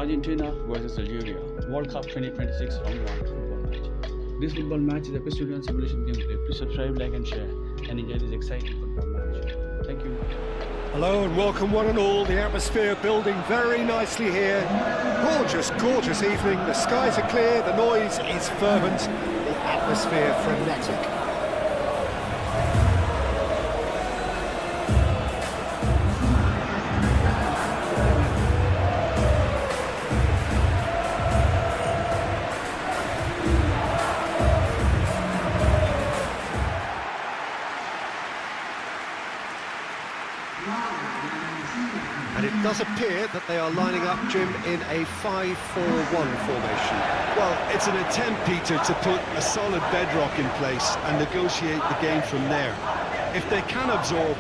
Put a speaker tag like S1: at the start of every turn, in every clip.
S1: Argentina versus Algeria, World Cup 2026 round 1 football match. This football match is a PES studio and simulation gameplay. Please subscribe, like and share and enjoy this exciting football match. Thank you.
S2: Hello and welcome one and all. The atmosphere building very nicely here. Gorgeous, gorgeous evening. The skies are clear, the noise is fervent, the atmosphere frenetic. And it does appear that they are lining up, Jim, in a 5-4-1 formation.
S3: Well, it's an attempt, Peter, to put a solid bedrock in place and negotiate the game from there. If they can absorb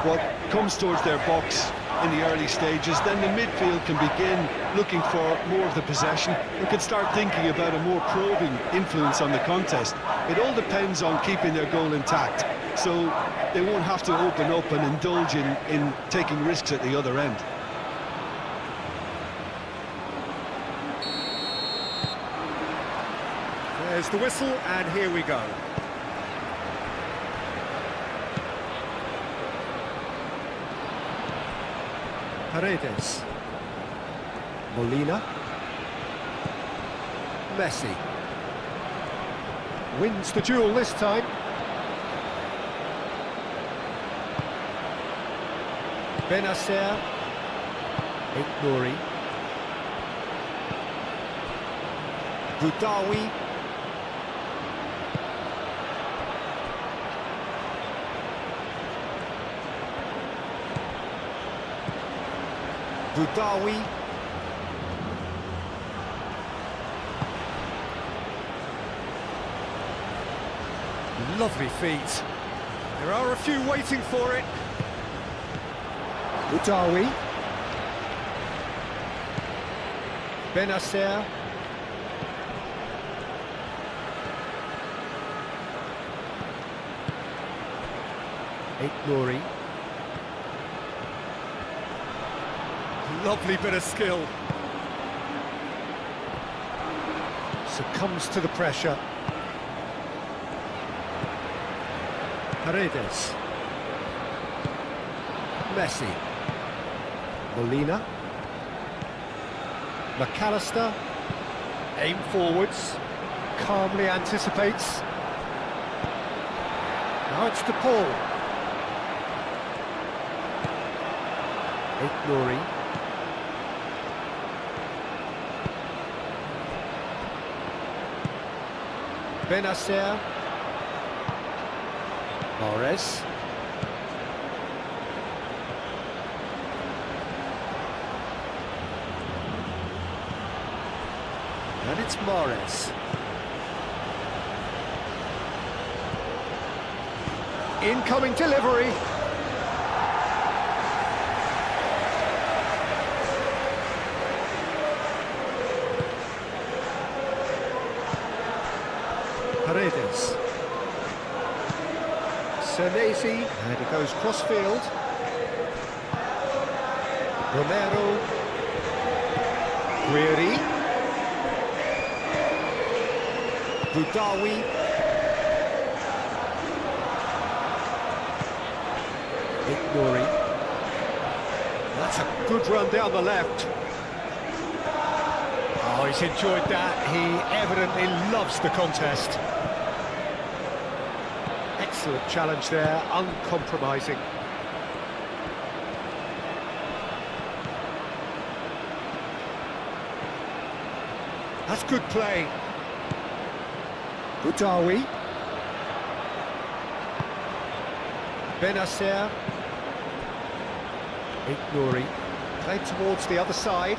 S3: what comes towards their box in the early stages, then the midfield can begin looking for more of the possession and can start thinking about a more probing influence on the contest. It all depends on keeping their goal intact, so they won't have to open up and indulge in taking risks at the other end.
S2: There's the whistle, and here we go. Paredes. Molina. Messi. Wins the duel this time. Benacer. Nouri. Boudaoui. Boudaoui. Lovely feet. There are a few waiting for it. Boudaoui. Benacer. Nouri. Lovely bit of skill. Succumbs to the pressure. Paredes. Messi. Molina. McAllister. Aim forwards. Calmly anticipates. Now it's to Paul. Nouri. Benacer. Mahrez. And it's Mahrez. Incoming delivery. Paredes. Senesi, and it goes cross-field. Romero. Guiri. Boudaoui. Nouri. That's a good run down the left. Oh, he's enjoyed that. He evidently loves the contest. Excellent challenge there, uncompromising. That's good play. Boudaoui. Benacer. Nouri. Played towards the other side.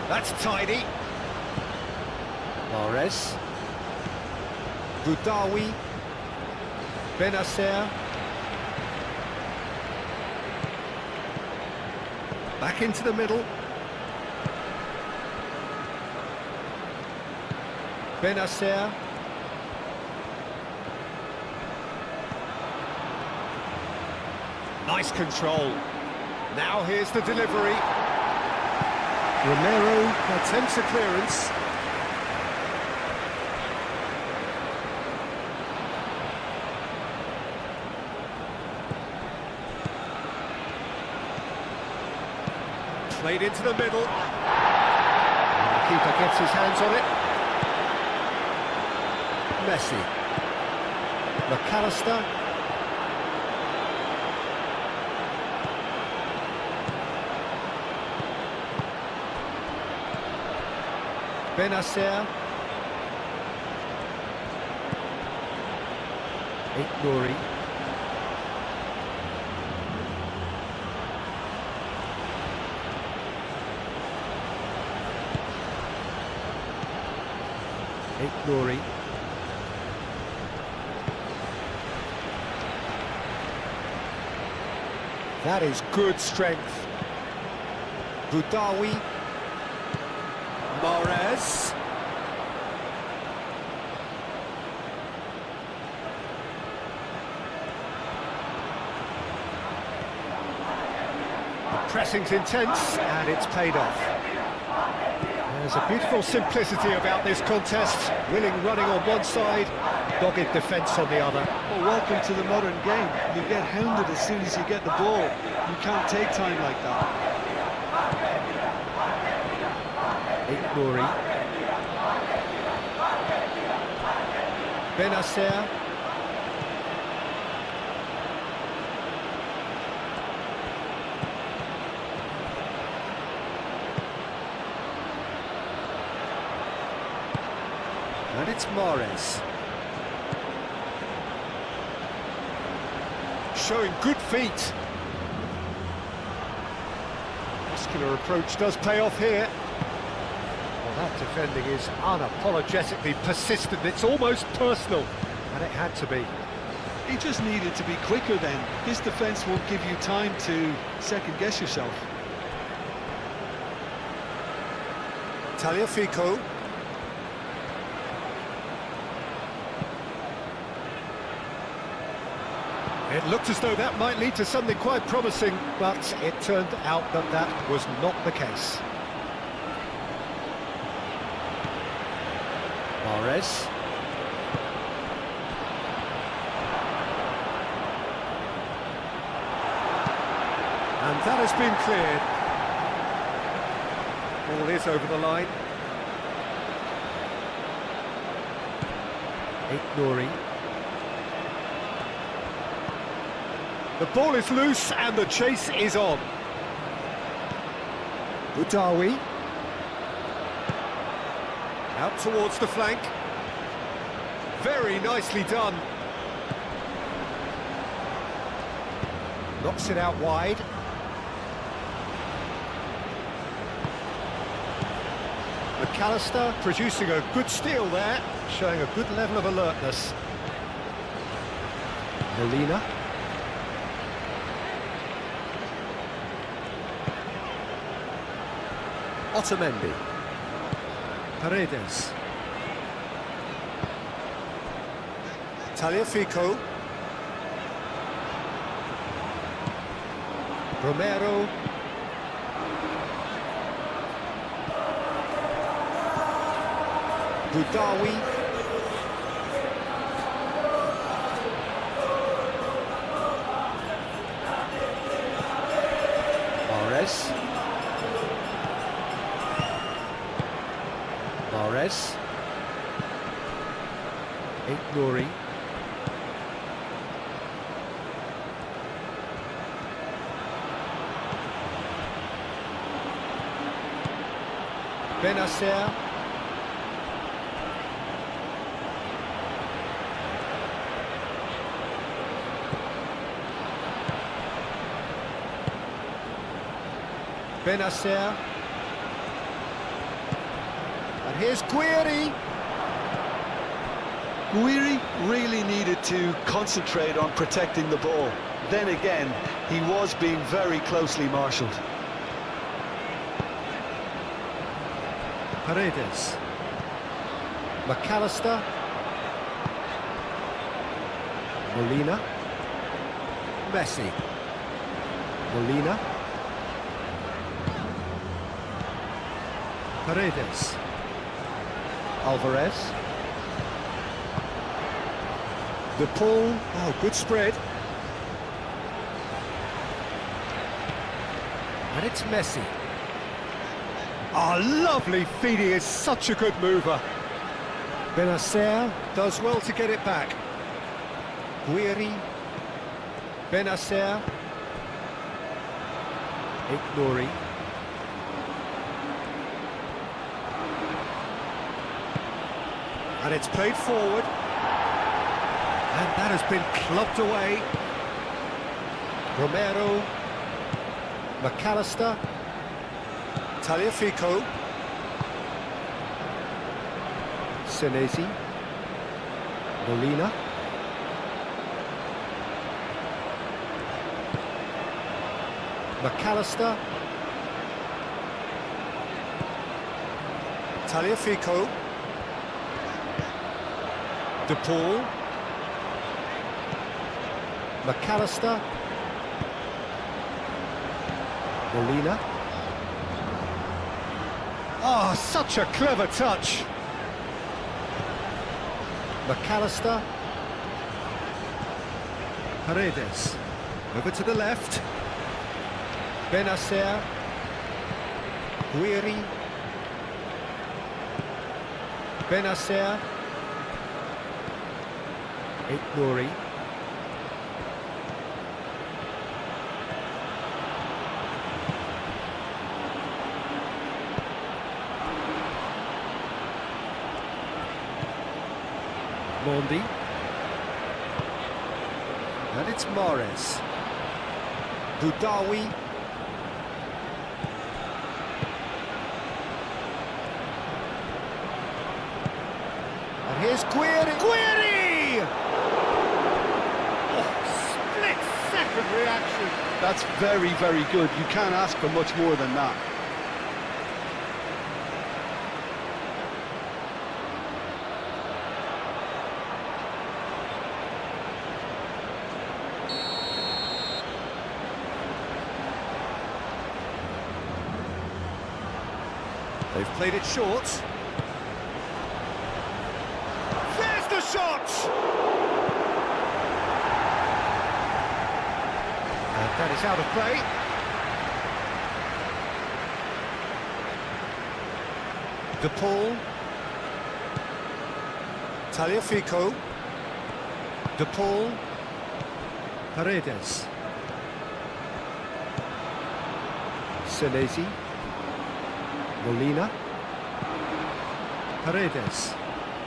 S2: That's tidy. Mahrez. Boudaoui. Benacer. Back into the middle. Benacer. Nice control. Now here's the delivery. Romero attempts a clearance. Played into the middle. The keeper gets his hands on it. Messi. McAllister. Benacer. Nouri. Nouri. That is good strength. Boudaoui. Mahrez. The pressing's intense and it's paid off. There's a beautiful simplicity about this contest. Willing running on one side, dogged defence on the other.
S3: Well, welcome to the modern game. You get hounded as soon as you get the ball. You can't take time like that.
S2: Nouri. Benacer. And it's Mahrez. Showing good feet. Muscular approach does pay off here. Well, that defending is unapologetically persistent. It's almost personal, and it had to be.
S3: He just needed to be quicker then. His defence won't give you time to second-guess yourself.
S2: Tagliafico. It looked as though that might lead to something quite promising, but it turned out that that was not the case. Mahrez. And that has been cleared. Ball is over the line. Nouri. The ball is loose and the chase is on. Boudaoui. Out towards the flank. Very nicely done. Knocks it out wide. McAllister producing a good steal there, showing a good level of alertness. Molina. Otamendi. Paredes. Tagliafico. Romero. Boudaoui. Mahrez. Mahrez. Nouri. Benacer. Benacer. And here's Guiri.
S3: Guiri really needed to concentrate on protecting the ball. Then again, he was being very closely marshalled.
S2: Paredes. McAllister. Molina. Messi. Molina. Paredes. Alvarez. The pull. Oh, good spread. And it's Messi. Oh, lovely feed. He is such a good mover. Benacer does well to get it back. Guiri. Benacer. Ignori. And it's played forward. And that has been clubbed away. Romero. McAllister. Tagliafico. Senesi. Molina. McAllister. Tagliafico. De Paul. McAllister. Molina. Oh, such a clever touch. McAllister. Paredes. Over to the left. Benacer. Guiri. Benacer. Ignori. Mondi. And it's Mahrez. Boudaoui. And here's Guiri. Guiri! Oh, split-second reaction.
S3: That's very, very good. You can't ask for much more than that.
S2: They've played it short. There's the shot! And that is out of play. De Paul. Tagliafico. De Paul. Paredes. Senesi. Molina. Paredes.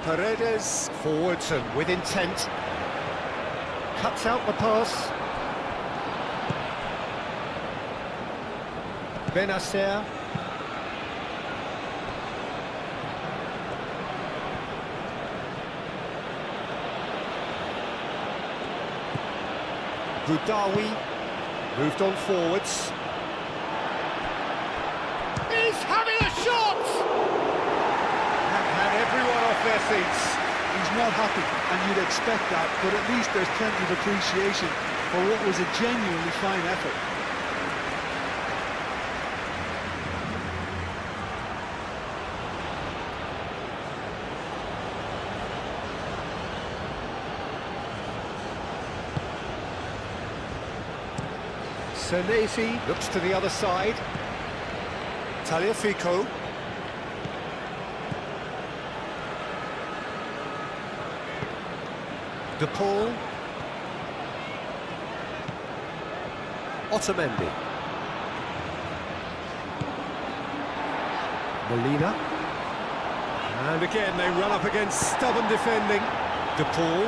S2: Paredes forwards and with intent. Cuts out the pass. Benacer. Boudaoui moved on forwards. He's having a shot! And had everyone off their seats.
S3: He's not happy, and you'd expect that, but at least there's plenty of appreciation for what was a genuinely fine effort.
S2: Senesi looks to the other side. Tagliafico. De Paul. Otamendi. Molina. And again they run up against stubborn defending. De Paul.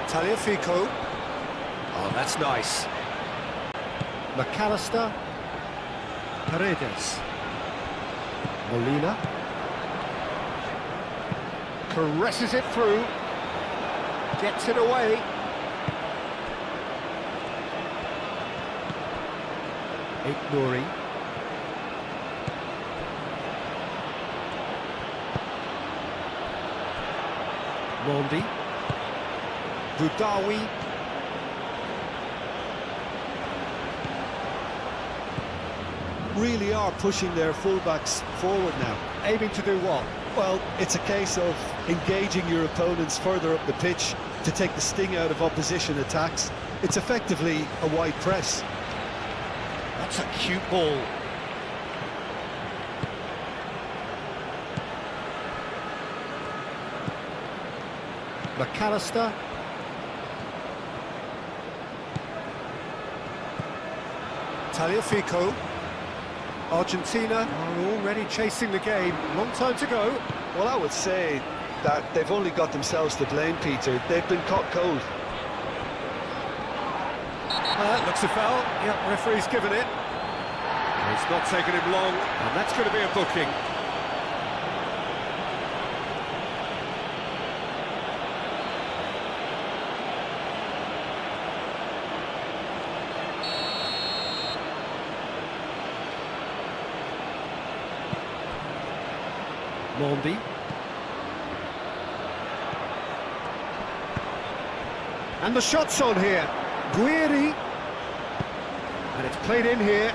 S2: Tagliafico. Oh, that's nice. McAllister. Paredes. Molina. Caresses it through. Gets it away. Ignori. Mondi. Boudaoui.
S3: really are pushing their fullbacks forward now.
S2: Aiming to do what?
S3: Well, it's a case of engaging your opponents further up the pitch to take the sting out of opposition attacks. It's effectively a wide press.
S2: That's a cute ball. McAllister. Tagliafico. Argentina are already chasing the game. Long time to go.
S3: Well, I would say that they've only got themselves to blame, Peter. They've been caught cold.
S2: Looks a foul. Yep, referee's given it. It's not taken him long, and that's going to be a booking. Mondi. And the shot's on here. Guiri. And it's played in here.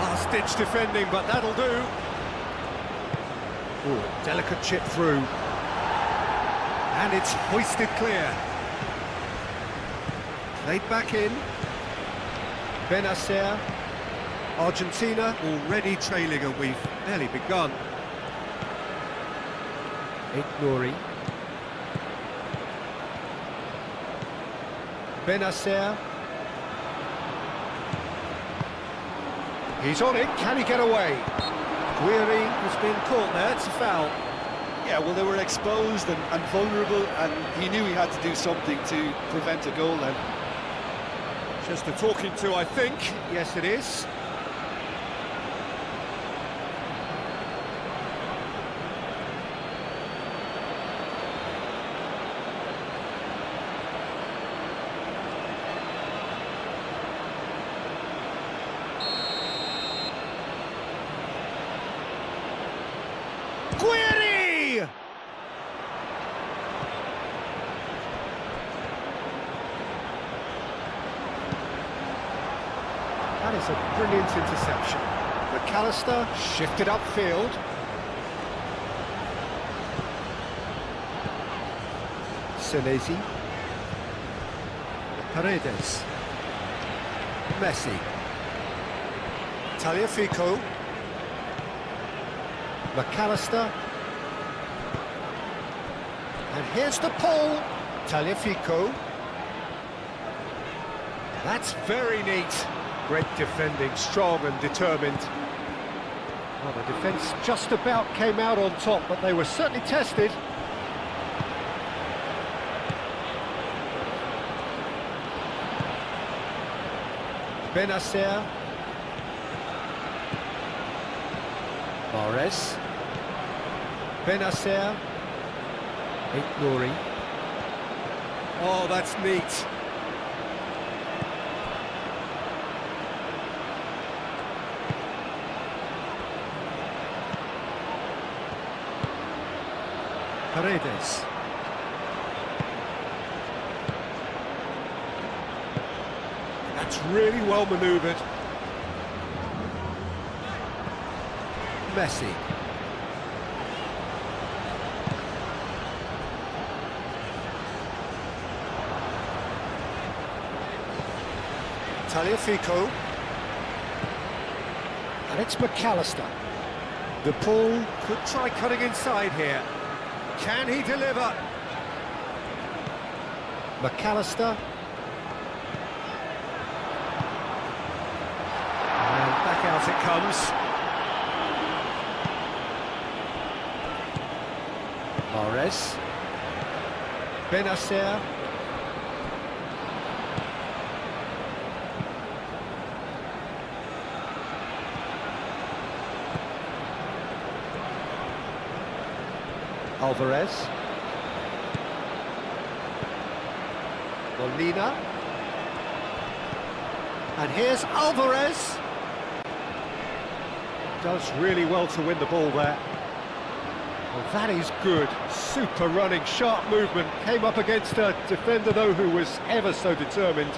S2: Last-ditch defending, but that'll do. Ooh, delicate chip through. And it's hoisted clear. Played back in. Benacer. Argentina already trailing, and we've barely begun. Ignori. Benacer. He's on it. Can he get away? Guiri has been caught there. It's a foul.
S3: Yeah, well, they were exposed and vulnerable, and he knew he had to do something to prevent a goal then.
S2: Just a talking to, I think. Yes, it is. Guiri! That is a brilliant interception. McAllister shifted upfield. Senesi. Paredes. Messi. Tagliafico. McAllister. And here's the pull. Tagliafico. That's very neat. Great defending, strong and determined. Well, the defence just about came out on top, but they were certainly tested. Benacer. Mahrez. Benacer. Ignori. Oh, that's neat. Paredes. That's really well manoeuvred. Messi. Tagliafico. And it's McAllister. The pull could try cutting inside here. Can he deliver? McAllister. And back out it comes. Mahrez. Benacer. Alvarez. Molina. And here's Alvarez. Does really well to win the ball there. Well, that is good. Super running, sharp movement. Came up against a defender, though, who was ever so determined.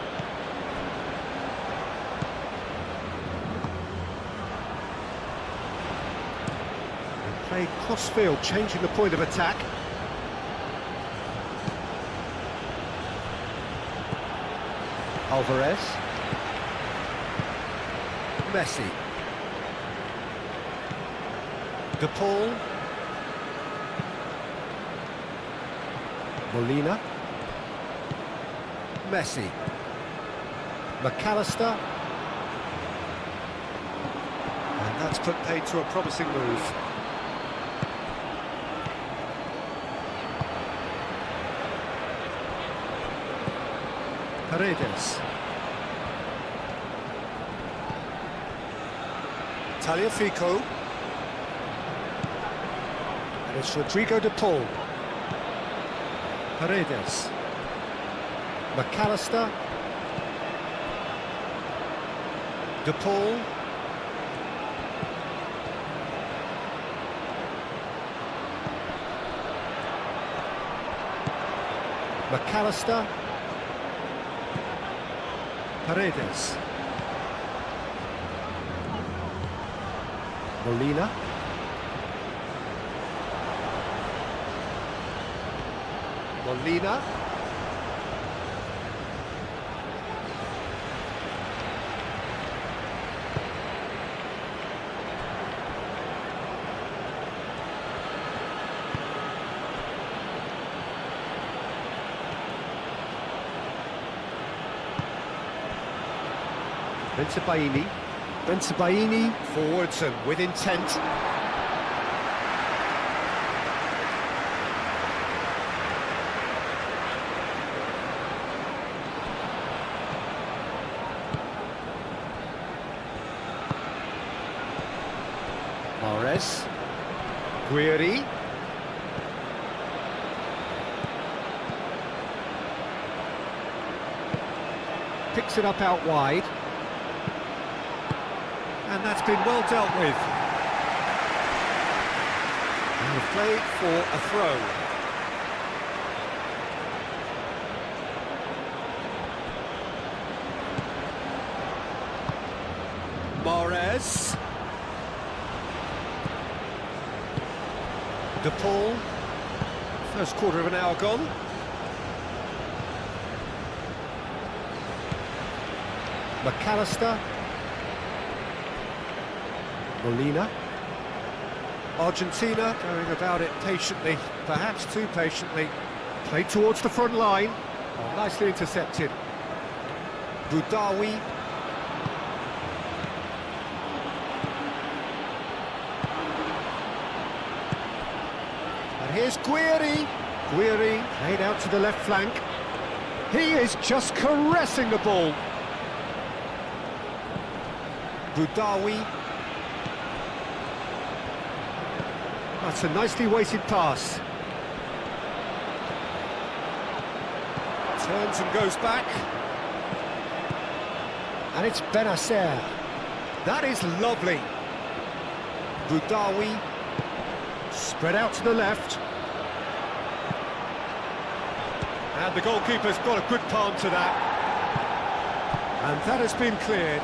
S2: Played cross-field, changing the point of attack. Alvarez. Messi. De Paul. Molina. Messi. McAllister. And that's put paid to a promising move. Paredes. Tagliafico. And it's Rodrigo de Paul. Paredes. McAllister. De Paul. McAllister. Paredes. Molina. Molina. Bensebaini. Bensebaini forwards and with intent. Mahrez. Guiri. Picks it up out wide. And that's been well dealt with. And the play for a throw. Mahrez. De Paul. First quarter of an hour gone. McAllister. Molina. Argentina going about it patiently, perhaps too patiently. Played towards the front line. Oh, nicely intercepted. Boudaoui. And here's Guiri. Guiri played out to the left flank. He is just caressing the ball. Boudaoui. That's a nicely weighted pass. Turns and goes back. And it's Benacer. That is lovely. Boudaoui. Spread out to the left. And the goalkeeper's got a good palm to that. And that has been cleared.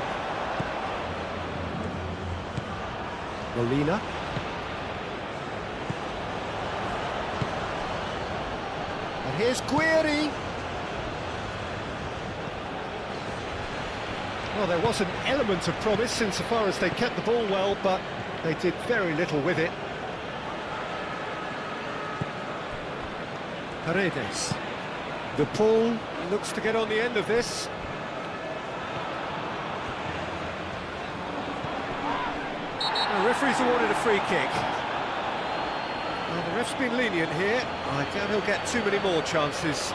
S2: Molina. And here's Guiri. Well, there was an element of promise insofar as they kept the ball well, but they did very little with it. Paredes. De Paul looks to get on the end of this. The referee's awarded a free kick. Well, the ref's been lenient here. I doubt he'll get too many more chances.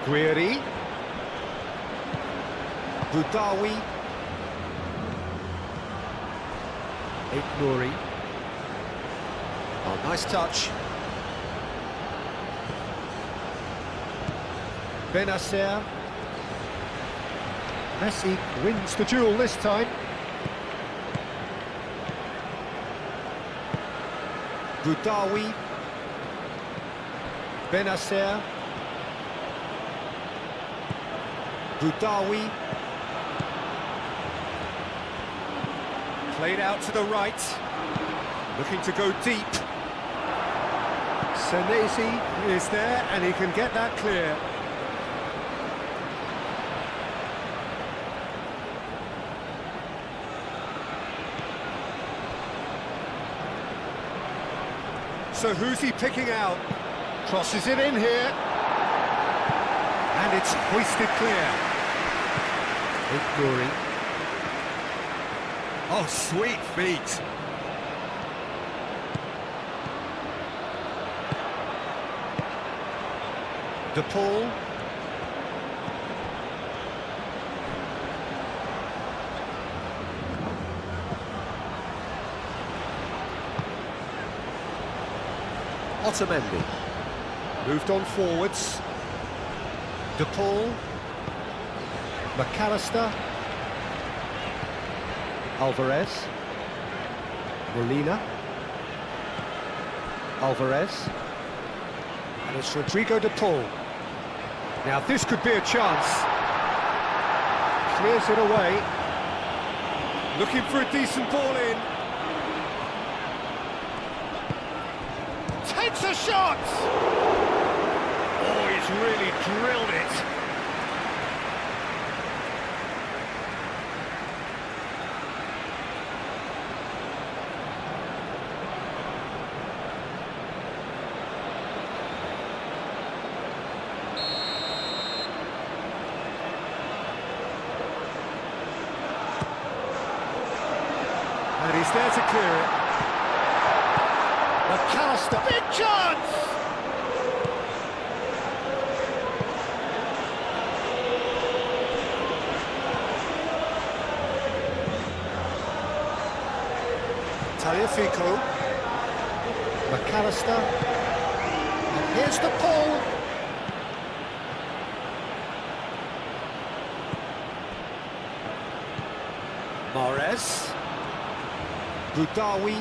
S2: Guiri. Boudaoui. Nouri. Oh, nice touch. Benacer. Messi wins the duel this time. Boudaoui. Benacer. Boudaoui. Played out to the right. Looking to go deep. Senesi is there and he can get that clear. So who's he picking out? Crosses it in here. And it's hoisted clear. Nouri. Oh, sweet feet. De Paul. Otamendi. Moved on forwards. De Paul. McAllister. Alvarez. Molina. Alvarez. And it's Rodrigo De Paul. Now this could be a chance. Clears it away. Looking for a decent ball in. Takes a shot! Oh, he's really drilled it. And he's there to clear it. McAllister, big chance! Tagliafico. McAllister. And here's the Paul. Mahrez. Boudaoui.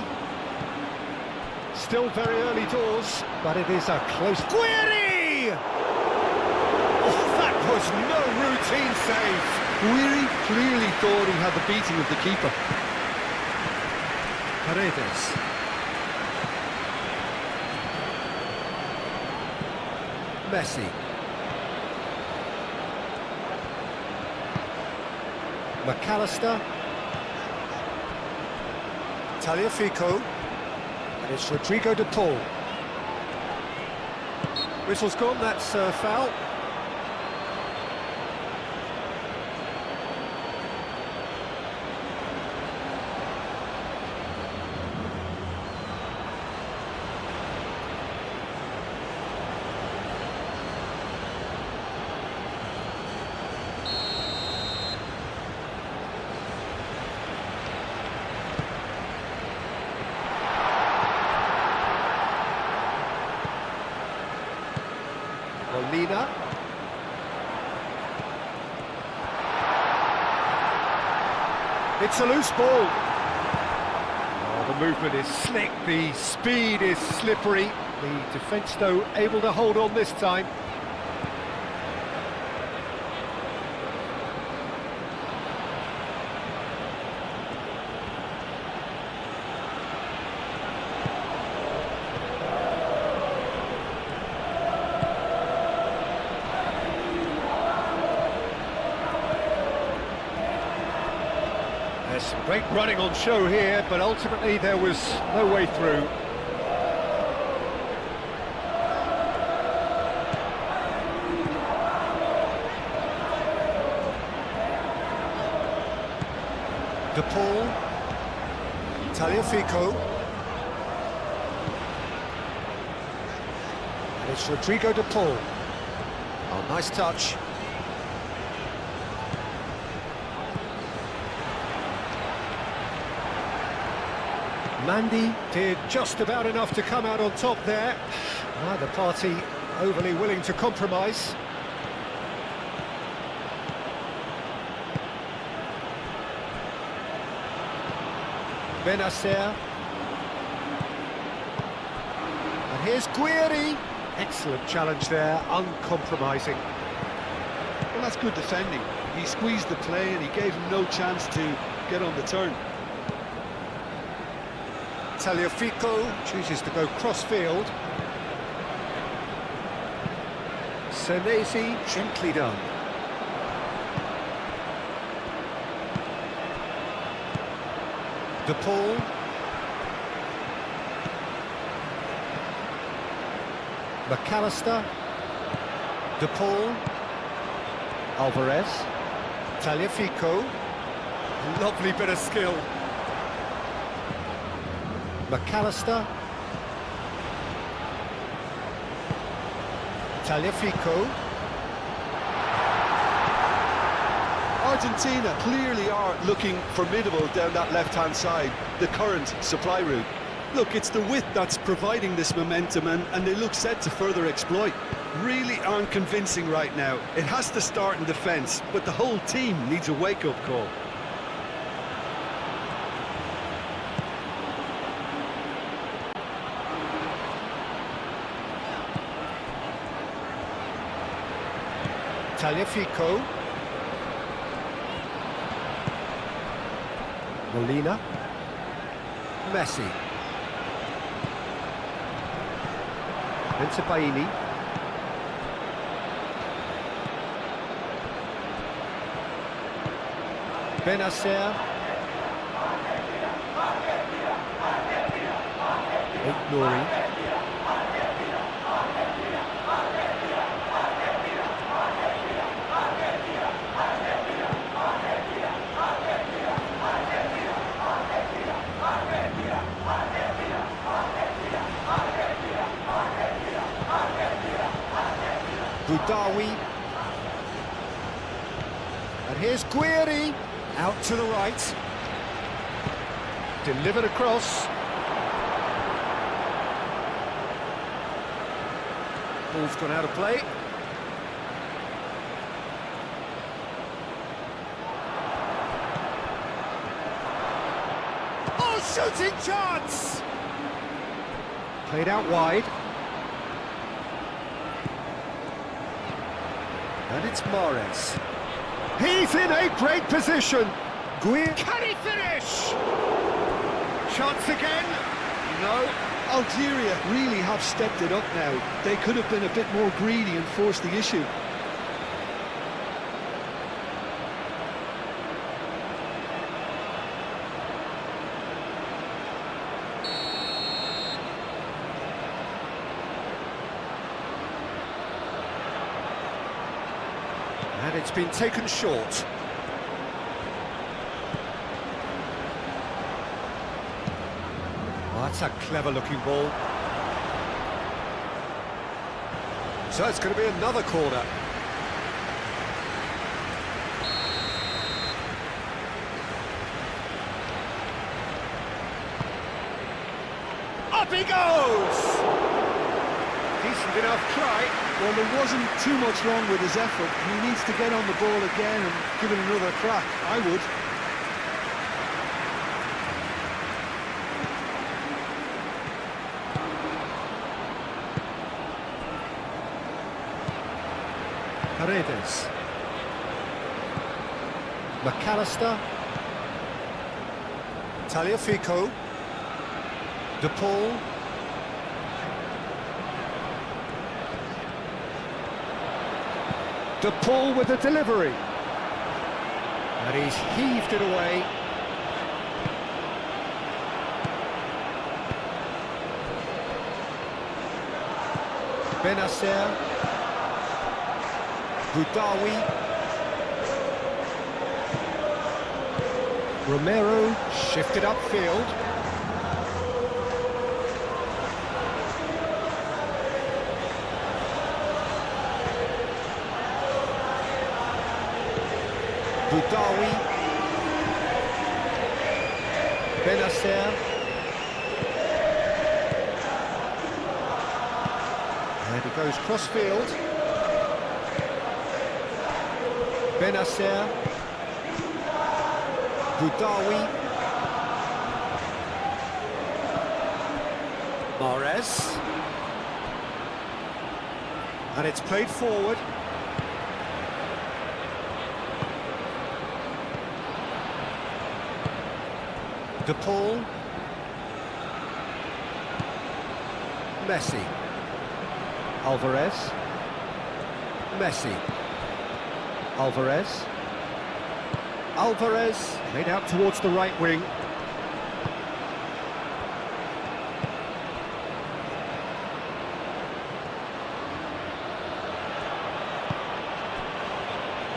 S2: Still very early doors, but it is a close... Guiri! Oh, that was no routine save.
S3: Guiri clearly thought he had the beating of the keeper.
S2: Paredes. Messi. McAllister. Tagliafico. And it's Rodrigo De Paul. Whistle's gone, that's foul. Molina. It's a loose ball. Oh, the movement is slick, the speed is slippery. The defence, though, able to hold on this time. There's some great running on show here, but ultimately there was no way through. De Paul. Tagliafico. And it's Rodrigo De Paul. Oh, nice touch. Mandi did just about enough to come out on top there. Neither party overly willing to compromise. Benacer. And here's Guiri. Excellent challenge there, uncompromising.
S3: Well, that's good defending. He squeezed the play and he gave him no chance to get on the turn.
S2: Tagliafico chooses to go cross-field. Senesi, gently done. De Paul. McAllister. De Paul. Alvarez. Tagliafico. Lovely bit of skill. McAllister. Tagliafico.
S3: Argentina clearly are looking formidable down that left-hand side, the current supply route. Look, it's the width that's providing this momentum, and they look set to further exploit. Really aren't convincing right now. It has to start in defence, but the whole team needs a wake-up call.
S2: Tagliafico. Molina. Messi. Bensebaini. Benacer. Nouri. Boudaoui. And here's Guiri. Out to the right. Delivered across. Ball's gone out of play. Oh, shooting chance! Played out wide. And it's Mahrez. He's in a great position. Guiri. Can he finish? Chance again. No.
S3: Algeria really have stepped it up now. They could have been a bit more greedy and forced the issue.
S2: And it's been taken short. Oh, that's a clever-looking ball. So it's going to be another corner. Up he goes! Decent enough try.
S3: Well, there wasn't too much wrong with his effort. He needs to get on the ball again and give it another crack. I would.
S2: Paredes. McAllister. Tagliafico. De Paul. De Paul with the delivery. And he's heaved it away. Benacer. Boudaoui. Romero shifted upfield. Boudaoui. Benacer. And he goes cross-field. Benacer. Boudaoui. Mahrez. And it's played forward. De Paul. Messi. Alvarez. Messi. Alvarez. Alvarez made out towards the right wing.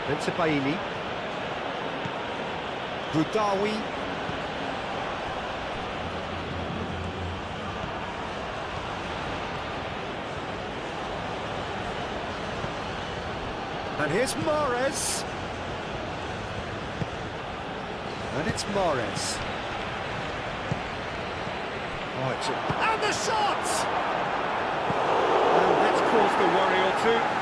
S2: Bensebaini. Boudaoui. And here's Mahrez. And it's Mahrez. Oh, and the shot! And that's caused a worry or two.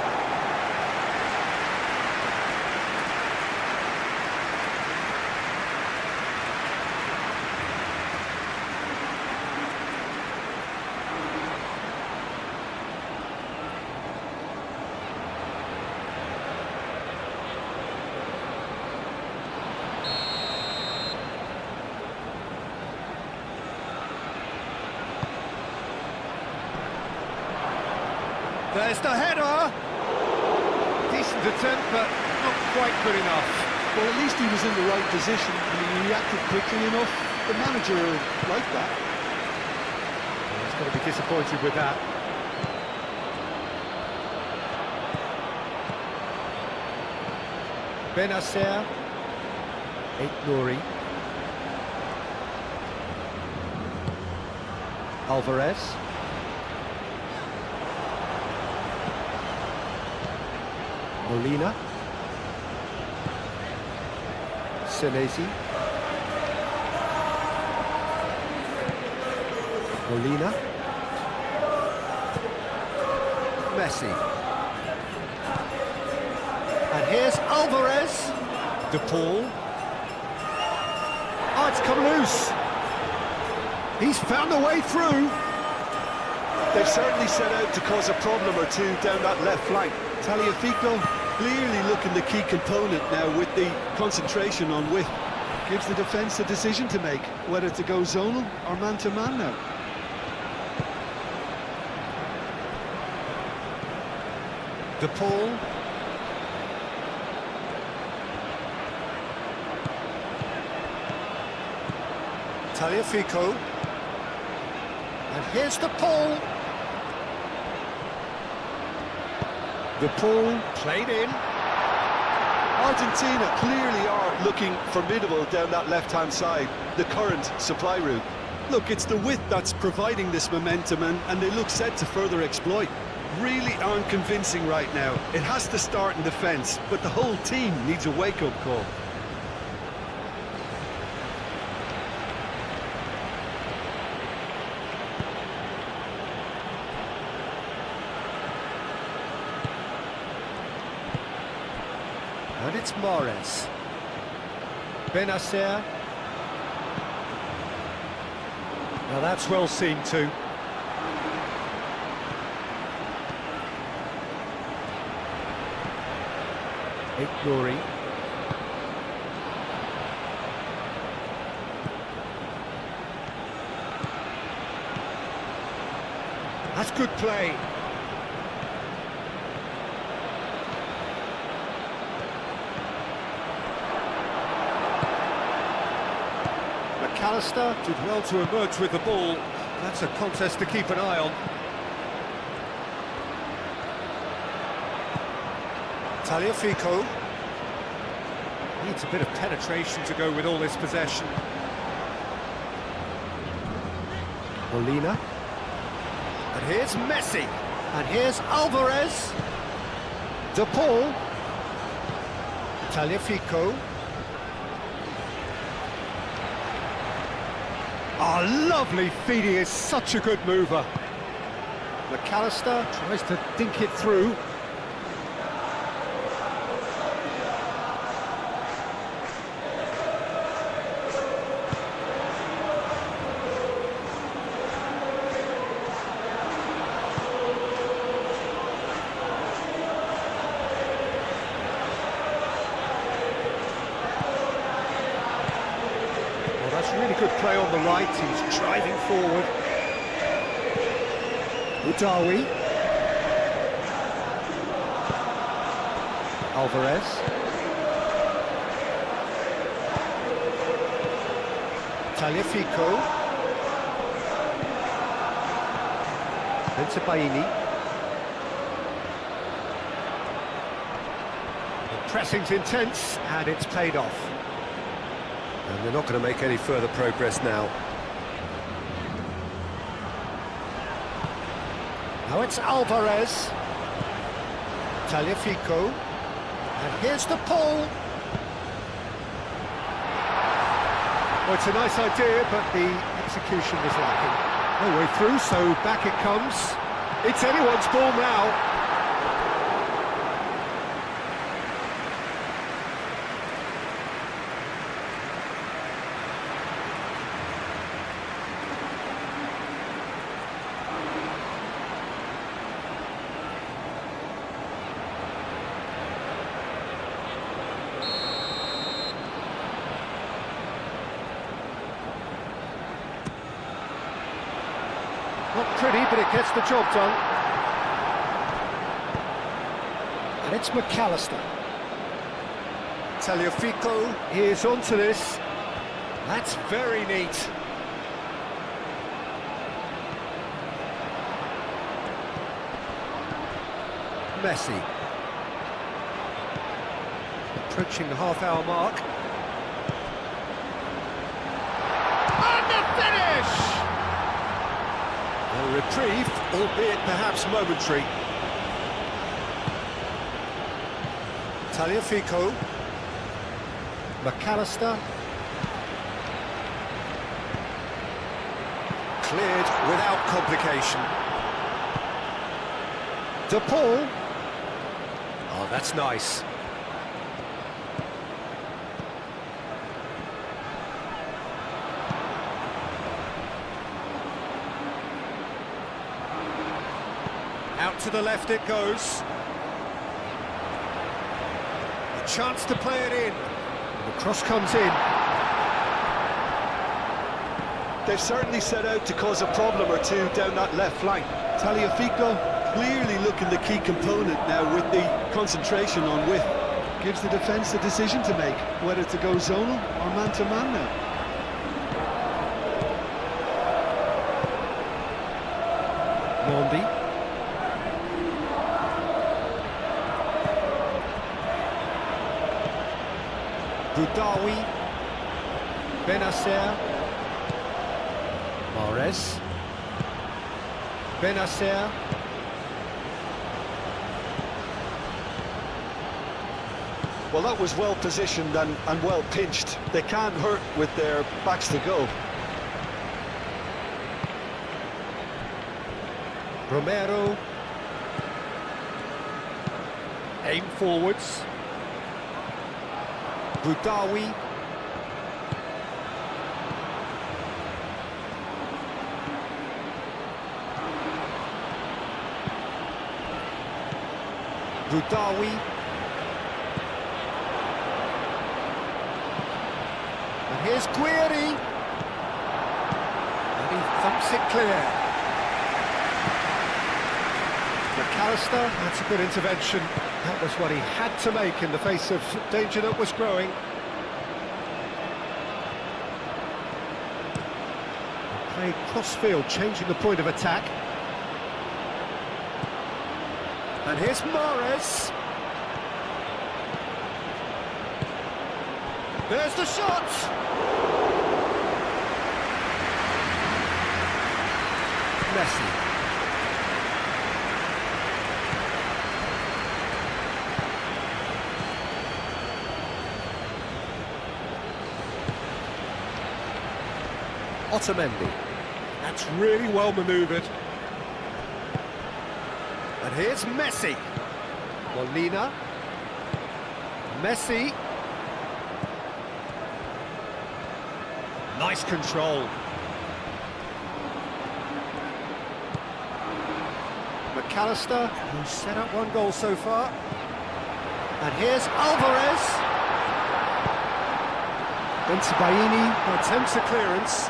S2: There's the header! Decent attempt, but not quite good enough.
S3: Well, at least he was in the right position and he reacted quickly enough. The manager liked that.
S2: He's going to be disappointed with that. Benacer. Nouri. Alvarez. Molina. Senesi. Molina. Messi. And here's Alvarez. De Paul. Oh, it's come loose. He's found a way through.
S3: They've certainly set out to cause a problem or two down that left flank. Tagliafico clearly looking the key component now with the concentration on width. Gives the defence a decision to make, whether to go zonal or man-to-man now.
S2: De Paul. Tagliafico. And here's De Paul. De Paul played in.
S3: Argentina clearly are looking formidable down that left-hand side, the current supply route. Look, it's the width that's providing this momentum and they look set to further exploit. Really aren't convincing right now. It has to start in defence, but the whole team needs a wake-up call.
S2: And it's Mahrez. Benacer. Now that's well seen too. Nouri. That's good play. McAllister did well to emerge with the ball. That's a contest to keep an eye on. Tagliafico. Needs a bit of penetration to go with all this possession. Molina. And here's Messi. And here's Alvarez. De Paul. Tagliafico. Oh, lovely feed. He is such a good mover. McAllister tries to dink it through. That's really good play on the right, he's driving forward. Udawi. Alvarez. Tagliafico. Baini. The pressing's intense and it's paid off. And they're not going to make any further progress now. Now it's Alvarez. Tagliafico. And here's the pull. Well, it's a nice idea, but the execution was lacking. No way through, so back it comes. It's anyone's ball now. Not pretty, but it gets the job done. And it's McAllister. Tagliafico is onto this. That's very neat. Messi. Approaching the half-hour mark. And the finish! A reprieve, albeit perhaps momentary. Tagliafico. McAllister. Cleared without complication. De Paul. Oh, that's nice. Out to the left it goes. A chance to play it in. The cross comes in.
S3: They've certainly set out to cause a problem or two down that left flank. Tagliafico clearly looking the key component now with the concentration on width. Gives the defence a decision to make, whether to go zonal or man-to-man now.
S2: Mondi. Budawi, Benacer, Mahrez, Benacer,
S3: Well, that was well positioned and well pinched. They can't hurt with their backs to go.
S2: Romero, aim forwards. Budawi. Budawi. And here's Guiri. And he thumps it clear. McAllister, that's a good intervention. That was what he had to make in the face of danger that was growing. Played cross-field, changing the point of attack. And here's Mahrez. There's the shot! Messi. Otamendi. That's really well manoeuvred. And here's Messi. Molina. Messi. Nice control. McAllister, who's set up one goal so far. And here's Alvarez. Baini attempts a clearance.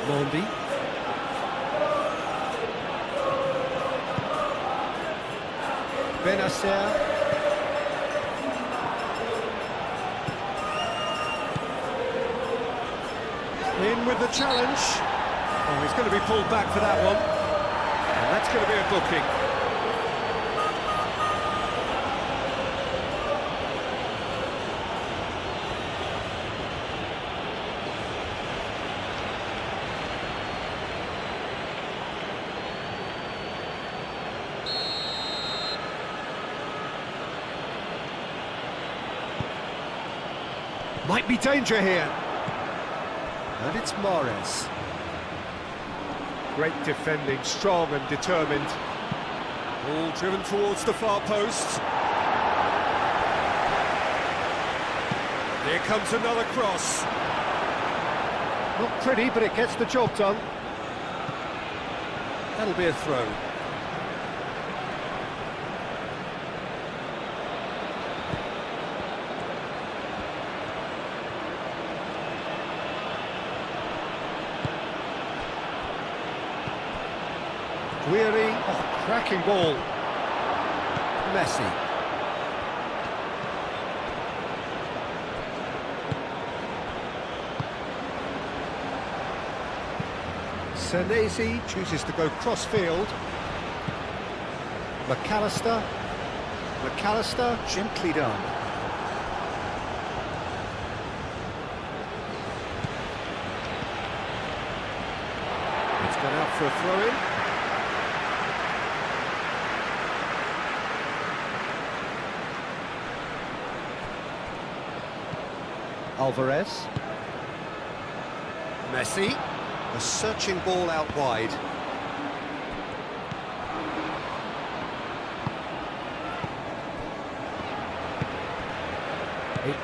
S2: Mondi. Benacer. In with the challenge. Oh, he's going to be pulled back for that one. And that's going to be a booking. Might be danger here. And it's Mahrez. Great defending, strong and determined. All driven towards the far post. Here comes another cross. Not pretty, but it gets the job done. That'll be a throw. Weary, oh, cracking ball. Messi. Senesi chooses to go cross-field. McAllister. McAllister, gently done. It's gone out for a throw-in. Alvarez. Messi. A searching ball out wide.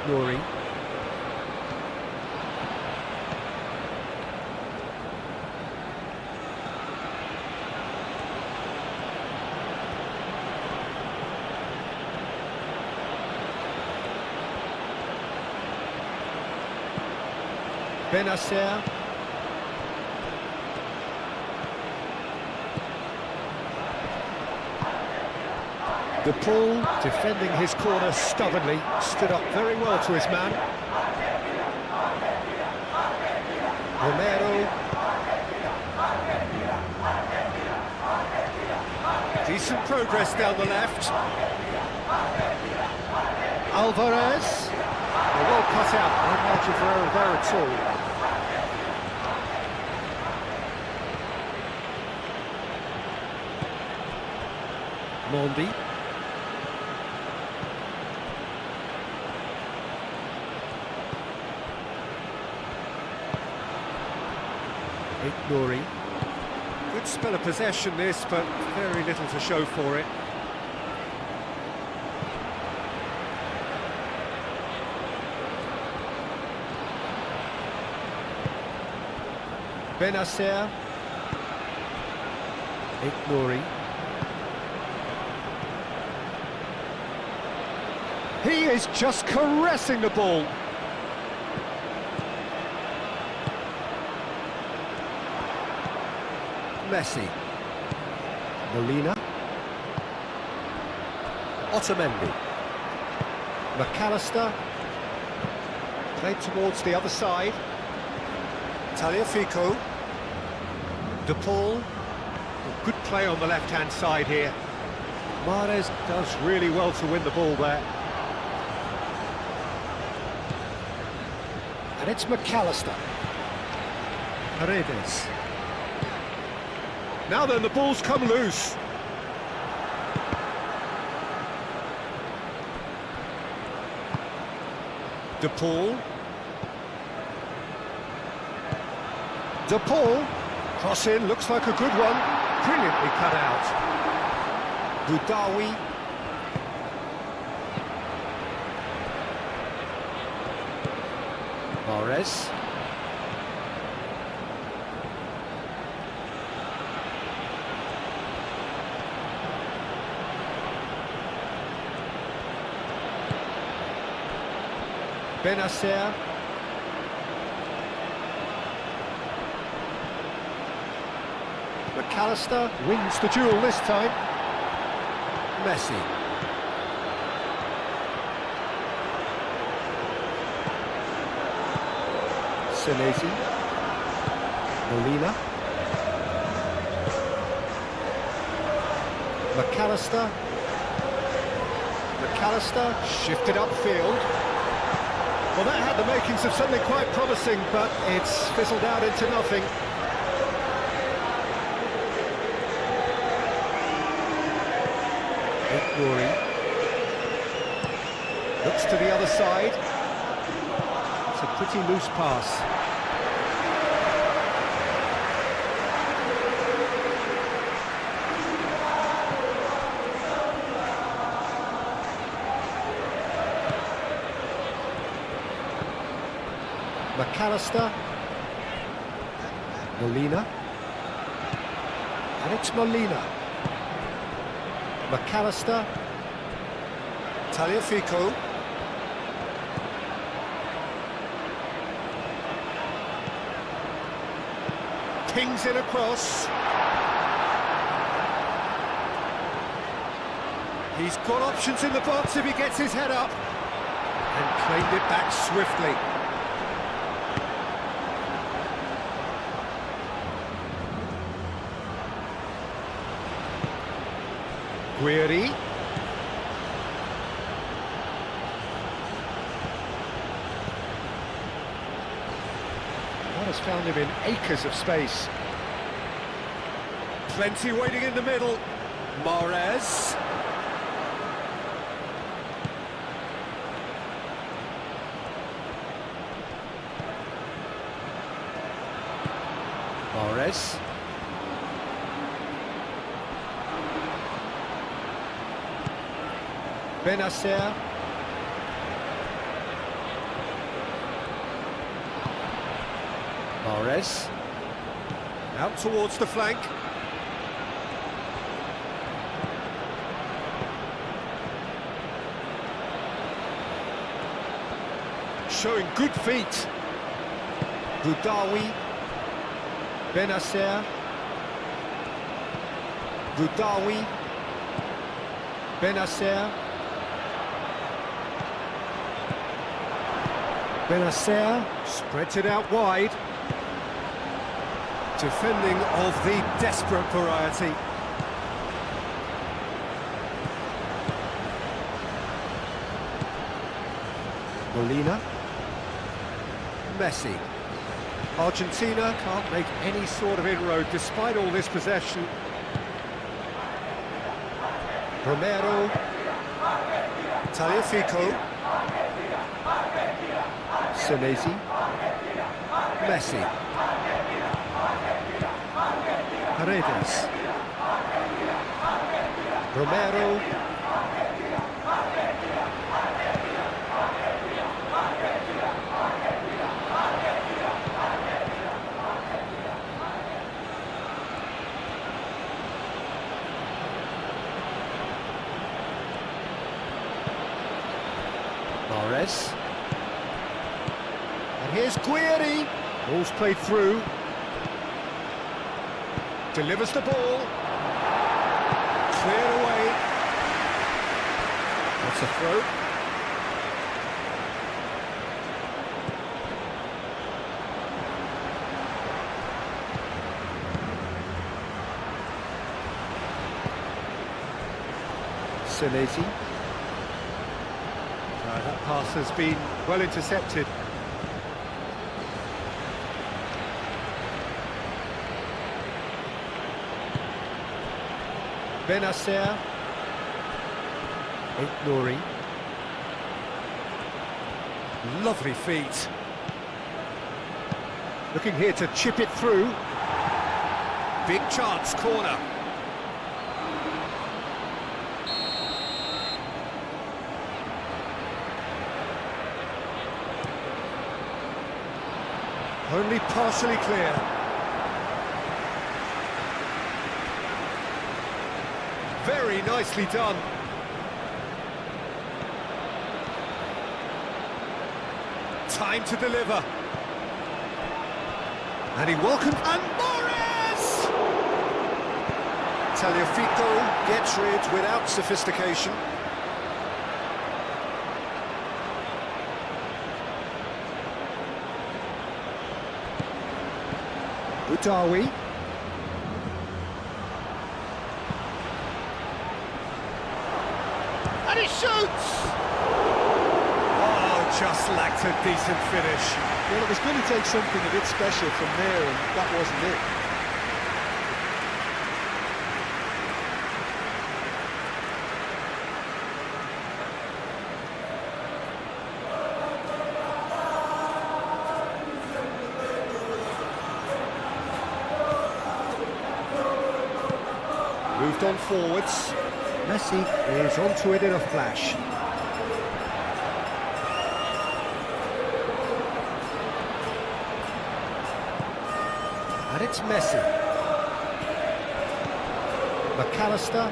S2: Nouri. Benacer. The Paul, defending his corner stubbornly, stood up very well to his man. Romero. Decent progress down the left. Alvarez. Well cut out, no margin for error there at all. Mondi. Nouri. Good spell of possession this, but very little to show for it. Benacer. Nouri. He is just caressing the ball. Messi. Molina. Otamendi. McAllister. Played towards the other side. Tagliafico. De Paul. Good play on the left-hand side here. Mahrez does really well to win the ball there. And it's McAllister. Paredes. Now then, the ball's come loose. De Paul. De Paul. Cross in, looks like a good one. Brilliantly cut out. Boudaoui. Mahrez. Benacer. McAllister wins the duel this time. Messi. Senesi. Molina. McAllister. McAllister shifted upfield. Well, that had the makings of something quite promising, but it's fizzled out into nothing. Rory looks to the other side. It's a pretty loose pass. McAllister. Molina. And it's Molina. McAllister. Tagliafico. Pings it across. He's got options in the box if he gets his head up. And claimed it back swiftly. Guiri. What has found him in acres of space. Plenty waiting in the middle. Mahrez. Mahrez. Benacer. Mahrez. Out towards the flank. Showing good feet. Boudaoui. Benacer. Boudaoui. Benacer. Benacer spreads it out wide. Defending of the desperate variety. Molina. Messi. Argentina can't make any sort of inroad despite all this possession. Romero. Tagliafico. Senesi. Messi. Paredes. Romero. Mahrez. And here's Guiri. Ball's played through. Delivers the ball. Cleared away. That's a throw. Senesi. That pass has been well intercepted. Benacer. Nouri. Lovely feet. Looking here to chip it through. Big chance, corner. Only partially clear. Very nicely done. Time to deliver. And he welcomed... And Morris! Tagliafico gets rid without sophistication. Butawi. And he shoots! Oh, just lacked a decent finish.
S3: Well, it was going to take something a bit special from there, and that wasn't it.
S2: Moved on forwards. Messi is onto it in a flash. And it's Messi. McAllister.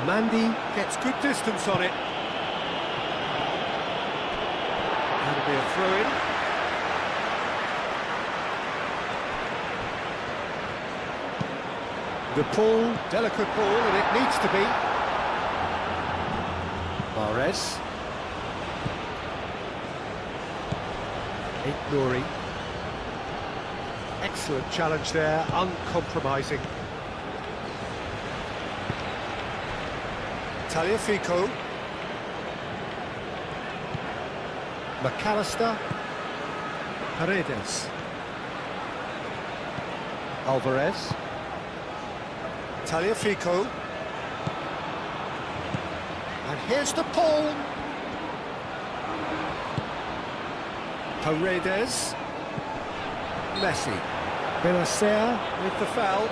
S2: Mandy gets good distance on it. That'll be a throw-in. The pull, delicate ball, and it needs to be. Mahrez. Nouri. Excellent challenge there, uncompromising. Tagliafico. McAllister. Paredes. Alvarez. Tagliafico. And here's the pull. Paredes. Messi. Benacer with the foul.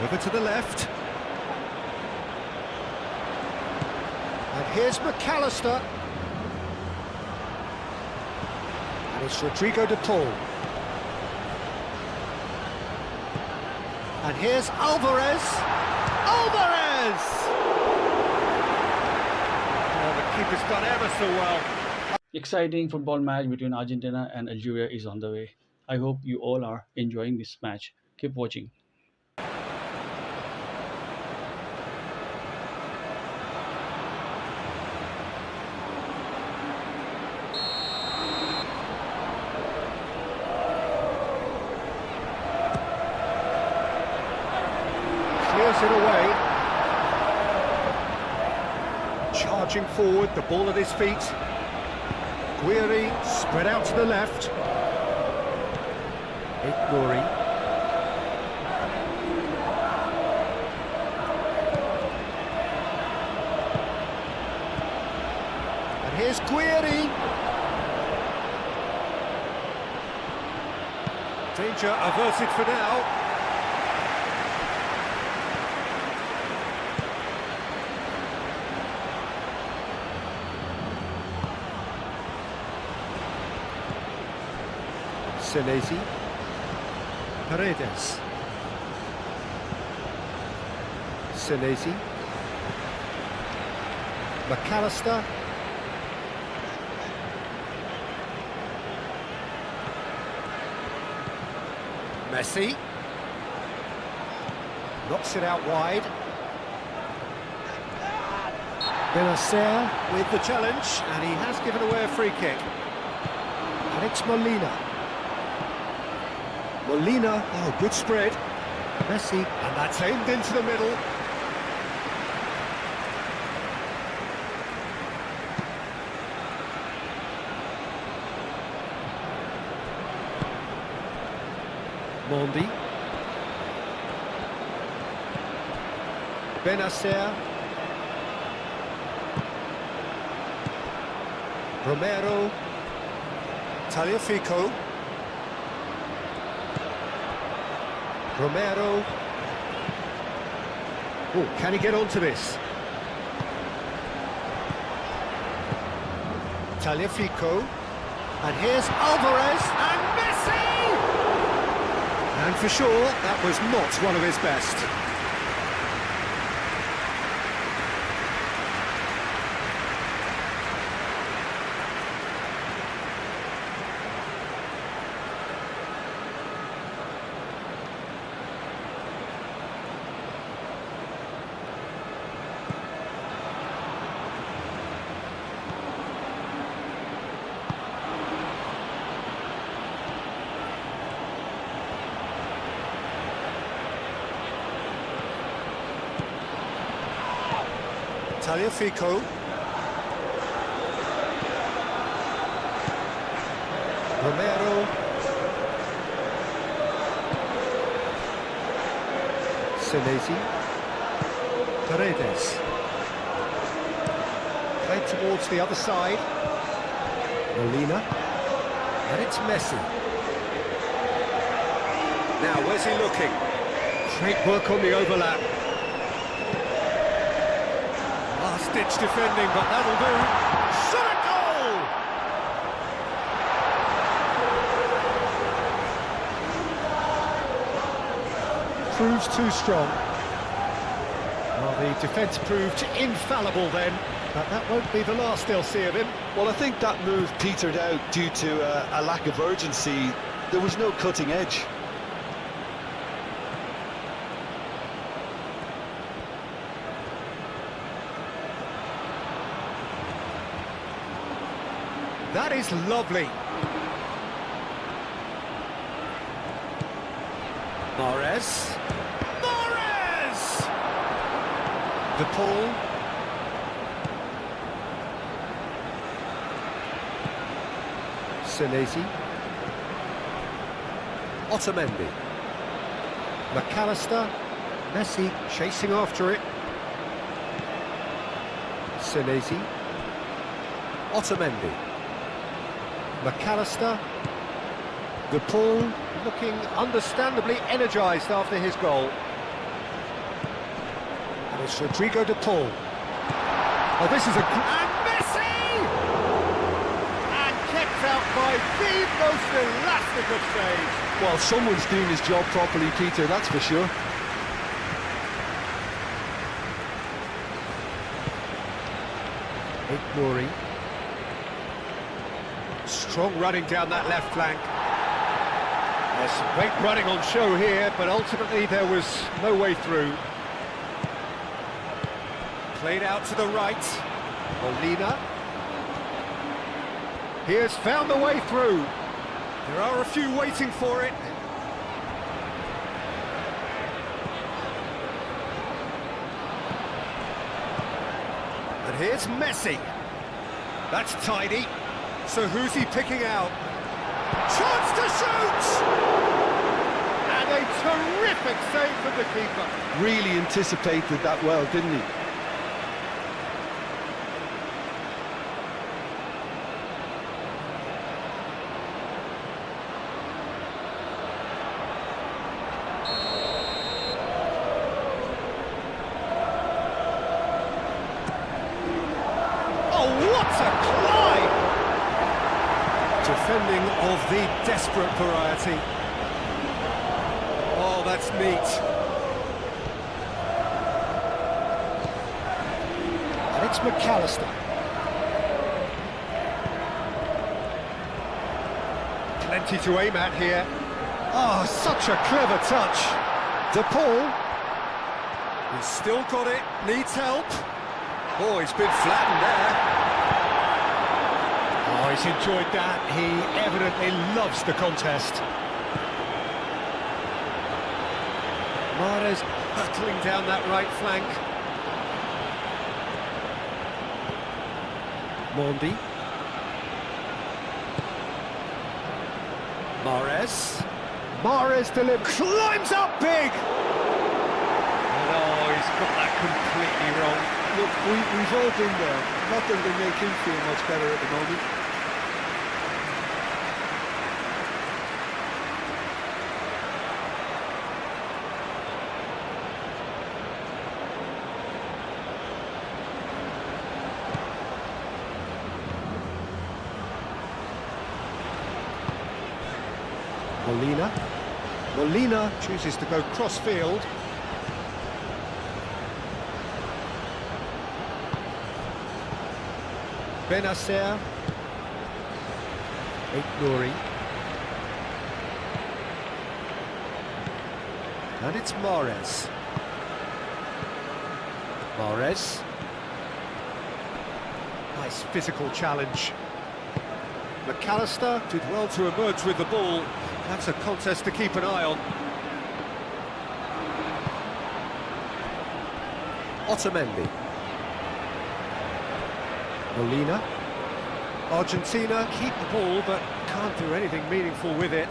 S2: Over to the left. And here's McAllister. And it's Rodrigo de Paul. And here's Alvarez. Alvarez! Oh, the keeper's done ever so well.
S1: Exciting football match between Argentina and Algeria is on the way. I hope you all are enjoying this match. Keep watching.
S2: Clears it away. Charging forward, the ball at his feet. Guiri spread out to the left. Nouri. And here's Guiri. Danger averted for now. Senesi. Paredes. Senesi. McAllister. Messi. Knocks it out wide. Benacer with the challenge, and he has given away a free kick. Alex Molina. Molina, oh, good spread. Messi, and that's aimed into the middle. Mondi. Benacer. Romero. Tagliafico. Romero. Oh, can he get onto this? Tagliafico. And here's Alvarez and Messi! And for sure, that was not one of his best. Tagliafico. Romero. Senesi. Paredes. Played towards the other side. Molina. And it's Messi. Now, where's he looking? Great work on the overlap. Last-ditch defending, but that'll do. Shot a goal! Proves too strong. Well, the defence proved infallible then, but that won't be the last they'll see of him.
S3: Well, I think that move petered out due to a lack of urgency. There was no cutting edge.
S2: That is lovely. Mahrez. Mahrez! De Paul. Senesi. Otamendi. McAllister. Messi chasing after it. Senesi. Otamendi. McAllister. De Paul looking understandably energised after his goal. And it's Rodrigo De Paul. Oh, this is a... And Messi! And kept out by the most elastic of saves.
S3: Well, someone's doing his job properly, Peter, that's for sure.
S2: Nouri. Strong running down that left flank. There's some great running on show here, but ultimately there was no way through. Played out to the right. Molina. He has found the way through. There are a few waiting for it. And here's Messi. That's tidy. So who's he picking out? Chance to shoot! And a terrific save from the keeper.
S3: Really anticipated that well, didn't he?
S2: Oh, what a climb! Defending of the desperate variety. Oh, that's neat. And it's McAllister. Plenty to aim at here. Oh, such a clever touch. De Paul. He's still got it, needs help. Oh, he's been flattened there. Oh, he's enjoyed that. He evidently loves the contest. Mahrez hurtling down that right flank. Mondi. Mahrez delivers. Climbs up big! And oh, he's got that completely wrong.
S3: Look, we've all been there. Not that it'll make him feel much better at the moment.
S2: Molina chooses to go cross-field. Benacer. Nouri. And it's Mahrez. Nice physical challenge. McAllister did well to emerge with the ball. That's a contest to keep an eye on. Otamendi. Molina. Argentina keep the ball but can't do anything meaningful with it.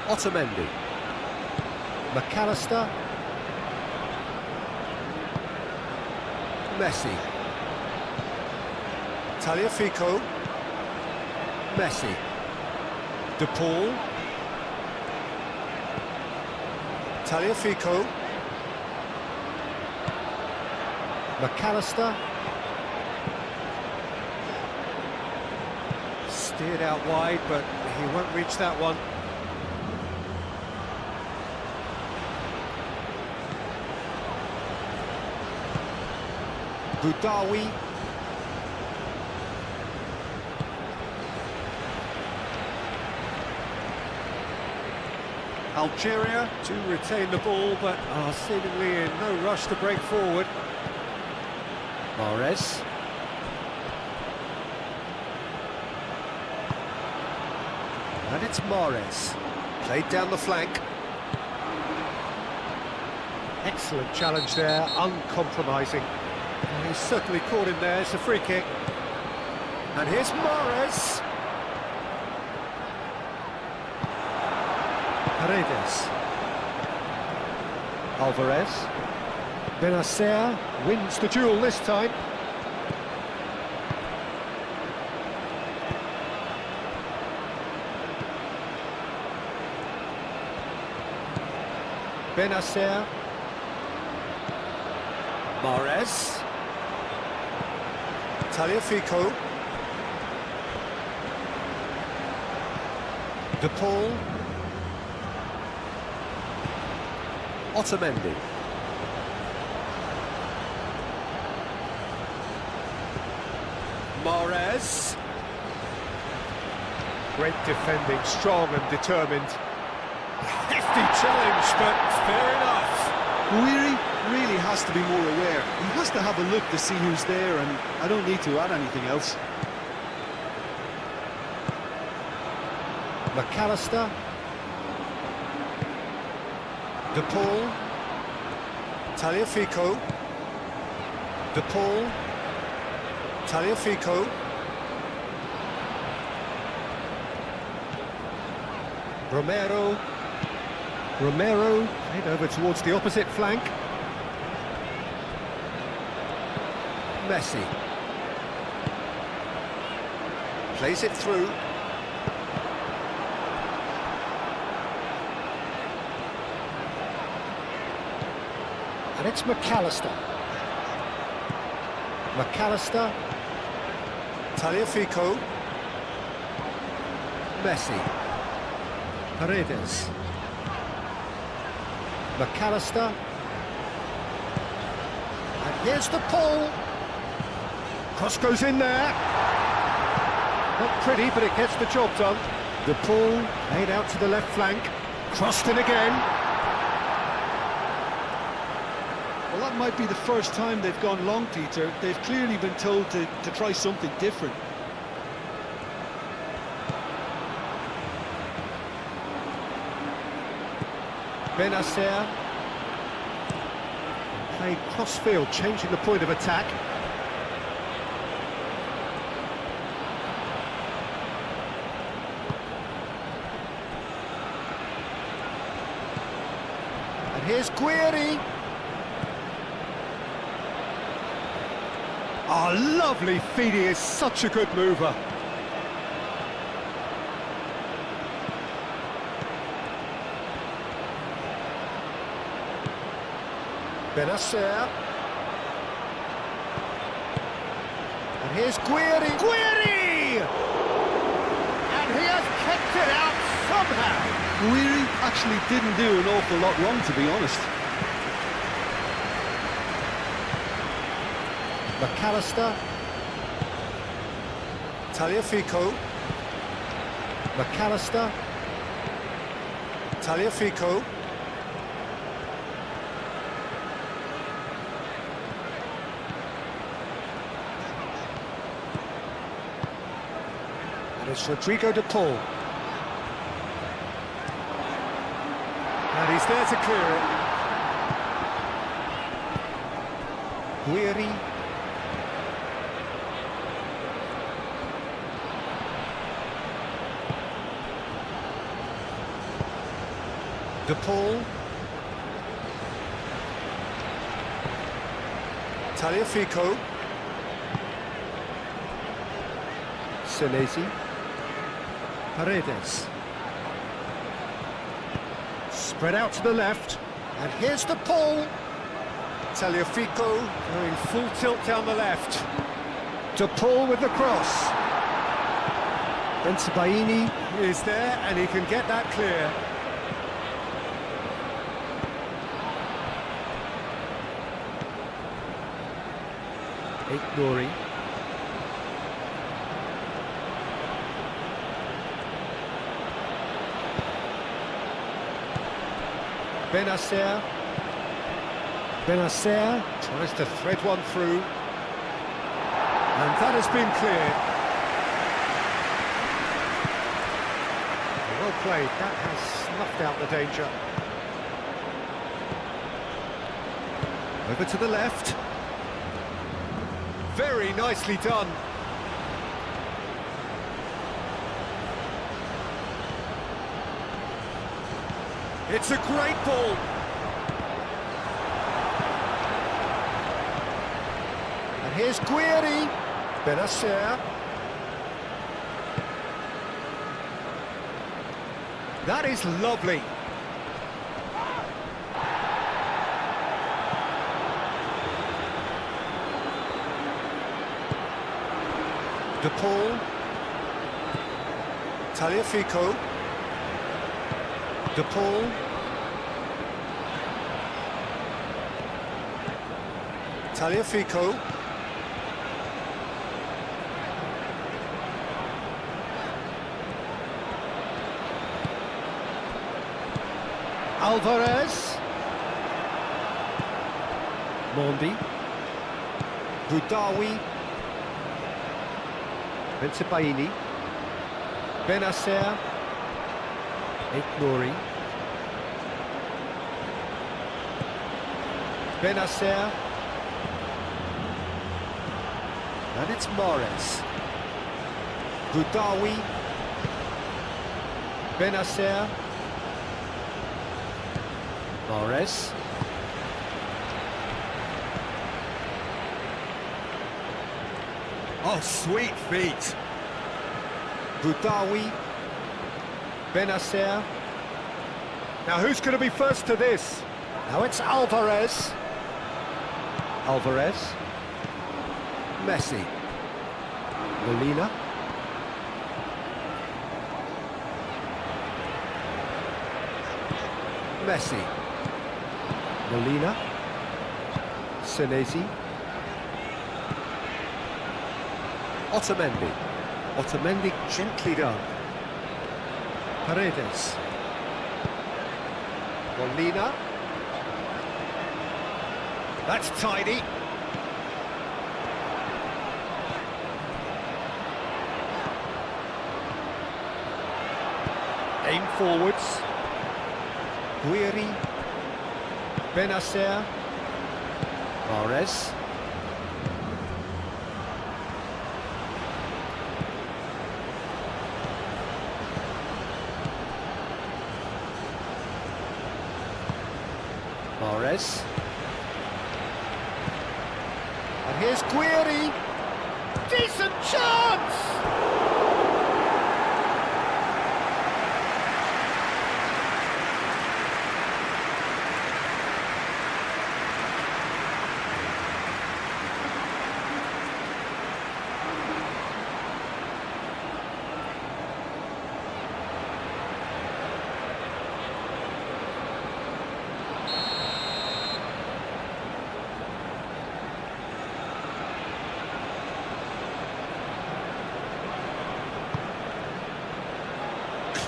S2: Otamendi. McAllister. Messi. Tagliafico. Messi. De Paul. Tagliafico. McAllister. Steered out wide, but he won't reach that one. Boudaoui. Algeria to retain the ball, but are seemingly in no rush to break forward. Mahrez. And it's Mahrez. Played down the flank. Excellent challenge there, uncompromising. He's certainly caught him there, it's a free kick. And here's Mahrez. Paredes. Alvarez. Benacer wins the duel this time. Benacer. Mahrez. Tagliafico. De Paul. Otamendi. Mahrez. Great defending, strong and determined. Hefty challenge, but fair enough.
S3: Weary really has to be more aware. He has to have a look to see who's there, and I don't need to add anything else.
S2: McAllister. De Paul. Tagliafico. De Paul. Tagliafico. Romero. Played over towards the opposite flank. Messi. Plays it through. And it's McAllister. Tagliafico. Messi. Paredes. McAllister. And here's the Paul. Cross goes in there. Not pretty, but it gets the job done. The Paul laid out to the left flank. Crossed in again.
S3: Well, that might be the first time they've gone long, Peter. They've clearly been told to try something different.
S2: Benacer. Played cross-field, changing the point of attack. And here's Guiri. Oh, lovely feed, he is such a good mover. Benacer. And here's Guiri. Guiri! And he has kept it out somehow.
S3: Guiri actually didn't do an awful lot wrong, to be honest.
S2: McAllister. Tagliafico. McAllister. Tagliafico. And it's Rodrigo de Paul. And he's there to clear it. Guiri. De Paul. Tagliafico. Senesi. Paredes. Spread out to the left. And here's De Paul. Tagliafico going full tilt down the left. De Paul with the cross. Bensebaini is there and he can get that clear. Nori. Benacer. Benacer tries to thread one through. And that has been cleared. Well played, that has snuffed out the danger. Over to the left. Very nicely done. It's a great ball. And here's Guiri. Benacer. That is lovely. De Paul. Tagliafico. De Paul. Tagliafico. Alvarez. Mondi. Boudaoui. Bensebaini. Benacer. Nori. Benacer. And it's Morris. Boudaoui. Benacer. Morris. Oh, sweet feet. Boudaoui. Benacer. Now who's going to be first to this? Now it's Alvarez. Alvarez. Messi. Molina. Messi. Molina. Senesi. Otamendi. Otamendi gently done. Paredes. Molina. That's tidy. Aim forwards. Guiri. Benacer. Mahrez. Mahrez. And here's Guiri. Decent chance!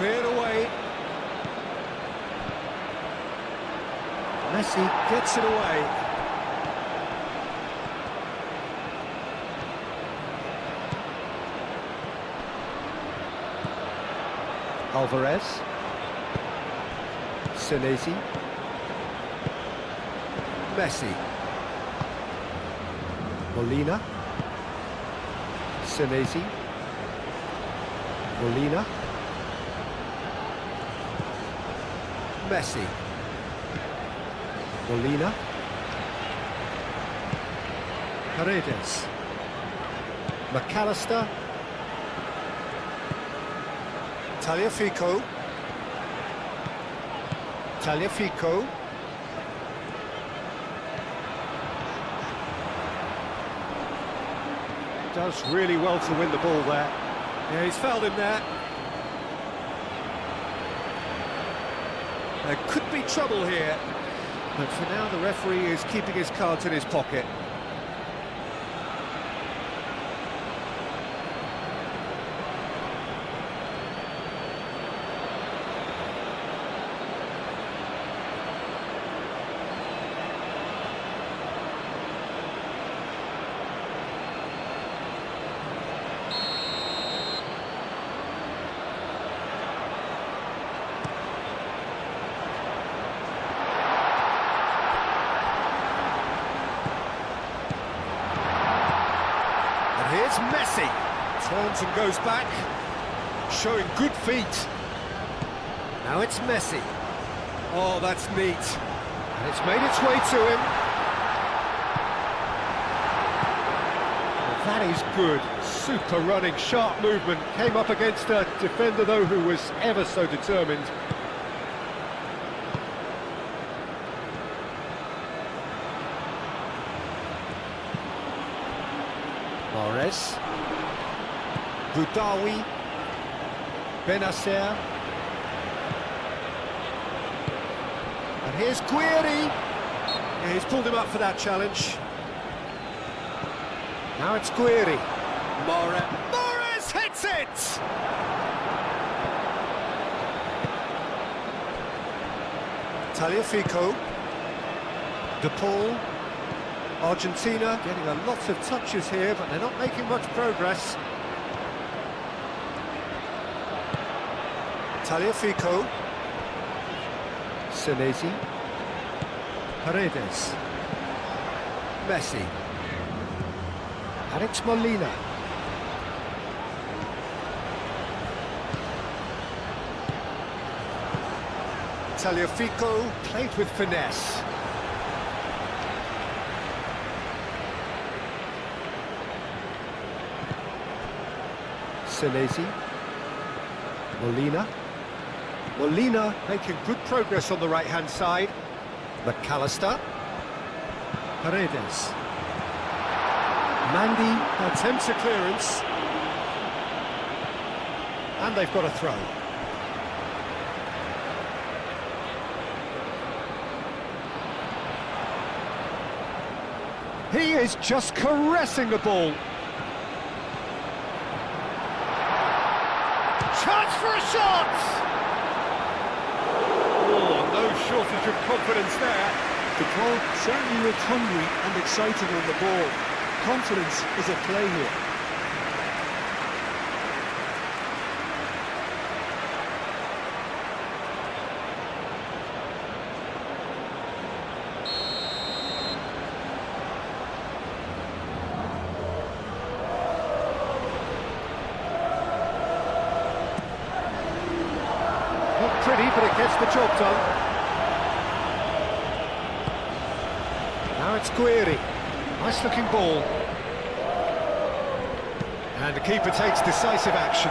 S2: Cleared away. Messi gets it away. Alvarez. Senesi. Messi. Molina. Senesi. Molina. Messi. Molina. Paredes. McAllister. Tagliafico. Tagliafico. Does really well to win the ball there. Yeah, he's fouled him there. There could be trouble here, but for now the referee is keeping his cards in his pocket. Here's Messi, turns and goes back, showing good feet. Now it's Messi. Oh, that's neat. And it's made its way to him. Well, that is good. Super running, sharp movement. Came up against a defender, though, who was ever so determined. Mahrez. Boudaoui. Benacer. And here's Guiri. Yeah, he's pulled him up for that challenge. Now it's Guiri. Mahrez hits it! Tagliafico. De Paul. Argentina getting a lot of touches here, but they're not making much progress. Tagliafico. Senesi. Paredes. Messi. And it's Molina. Tagliafico played with finesse. Senesi. Molina. Molina making good progress on the right-hand side. McAllister. Paredes. Mandy attempts a clearance. And they've got a throw. He is just caressing the ball. Chance for a shot! Oh, no shortage of confidence there.
S3: The crowd certainly looked hungry and excited on the ball. Confidence is at play here.
S2: Not pretty, but it gets the job done. Now it's Guiri. Nice looking ball. And the keeper takes decisive action.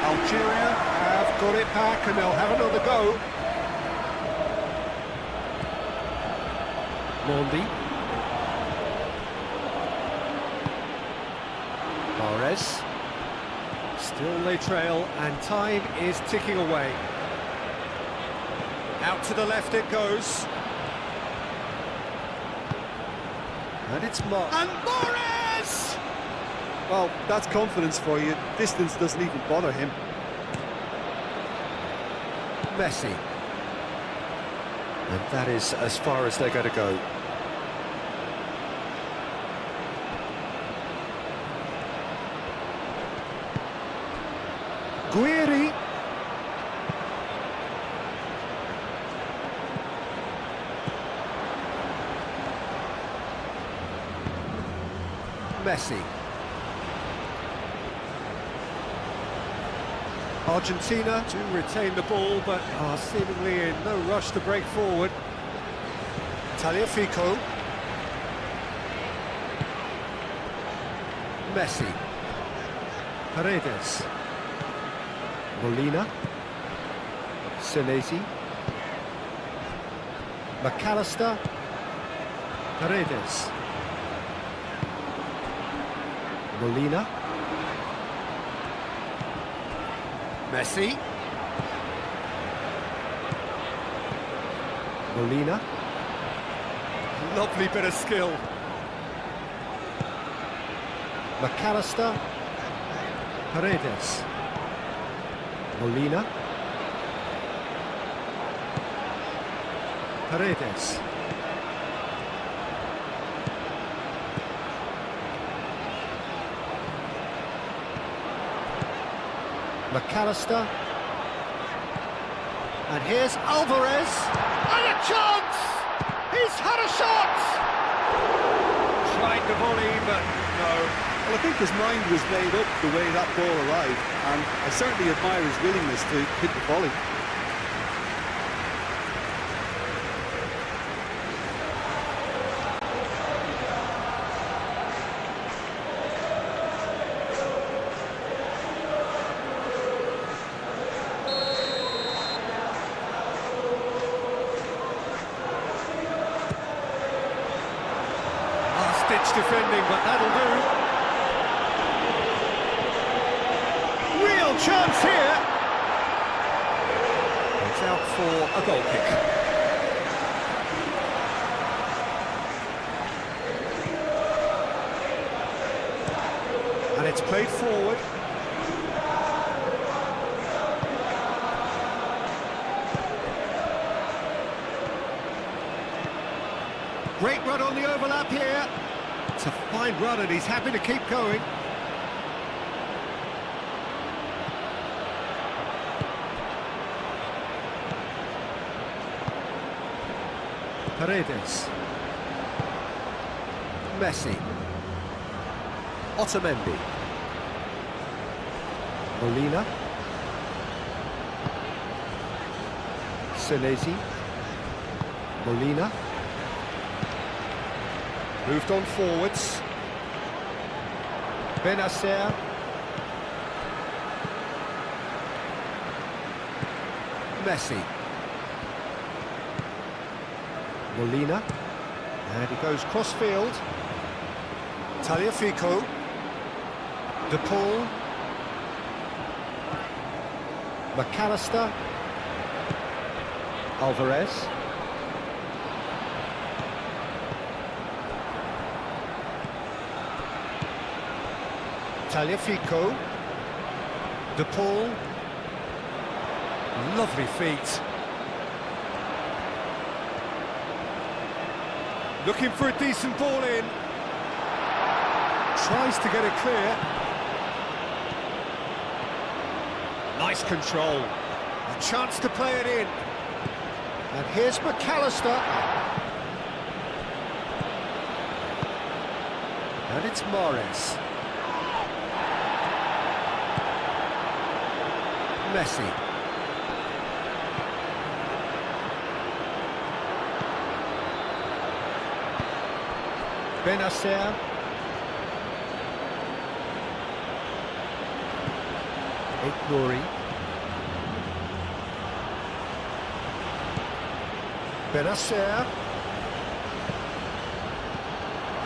S2: Algeria have got it back and they'll have another go. Mondi. Mahrez. Still they trail and time is ticking away. Out to the left it goes. And it's Mar. And Mahrez!
S3: Well, that's confidence for you. Distance doesn't even bother him.
S2: Messi. And that is as far as they're going to go. Guiri. Messi. Argentina do retain the ball, but are seemingly in no rush to break forward. Tagliafico. Messi. Paredes. Molina. Senesi. McAllister. Paredes. Molina. Messi. Molina. Lovely bit of skill. McAllister. Paredes. Molina. Paredes. McAllister. And here's Alvarez. And a chance! He's had a shot! Tried the volley, but no.
S3: Well, I think his mind was made up the way that ball arrived, and I certainly admire his willingness to hit the volley.
S2: Last-ditch defending, but that'll do. Real chance here. It's out for a goal kick. And it's played forward. Great run on the overlap here. It's a fine run and he's happy to keep going. Paredes. Messi. Otamendi. Molina. Senesi. Molina. Moved on forwards. Benacer. Messi. Molina. And he goes cross-field. Tagliafico. De Paul. McAllister. Alvarez. Tagliafico. De Paul. Lovely feet. Looking for a decent ball in. Tries to get it clear. Nice control. A chance to play it in. And here's McAllister. And it's Morris. Messi. Benacer. Nouri. Benacer.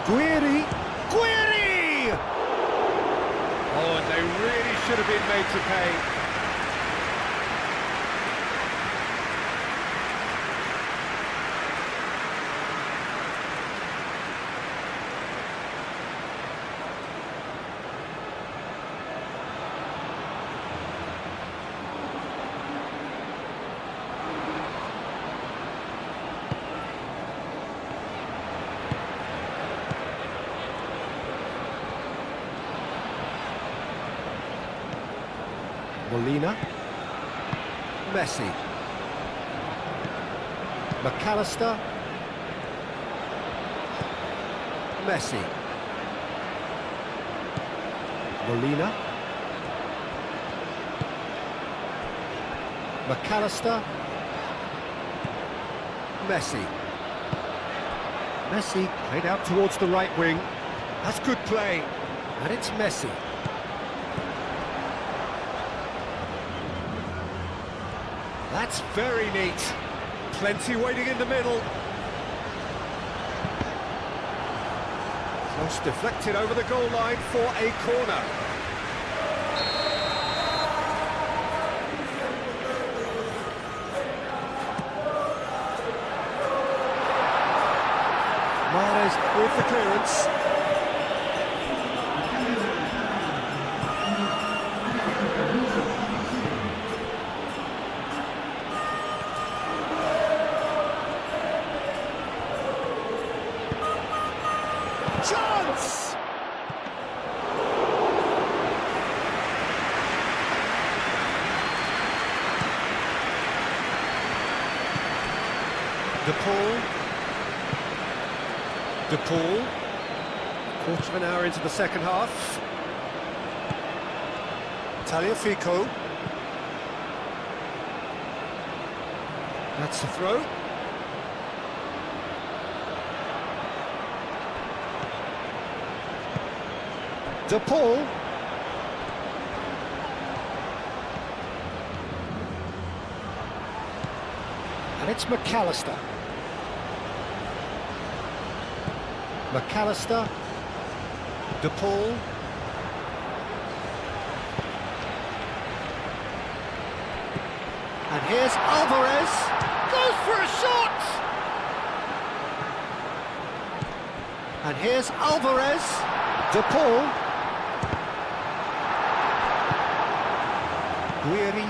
S2: Guiri. Guiri! Oh, and they really should have been made to pay. Molina. Messi. McAllister. Messi. Molina. McAllister. Messi. Messi played out towards the right wing. That's good play. And it's Messi. That's very neat. Plenty waiting in the middle. Cross deflected over the goal line for a corner. Mahrez with the clearance. Chance! DePaul. Quarter of an hour into the second half. Tagliafico. That's the throw. DePaul. And it's McAllister. McAllister. DePaul. And here's Alvarez. Goes for a shot! And here's Alvarez. DePaul. Guiri.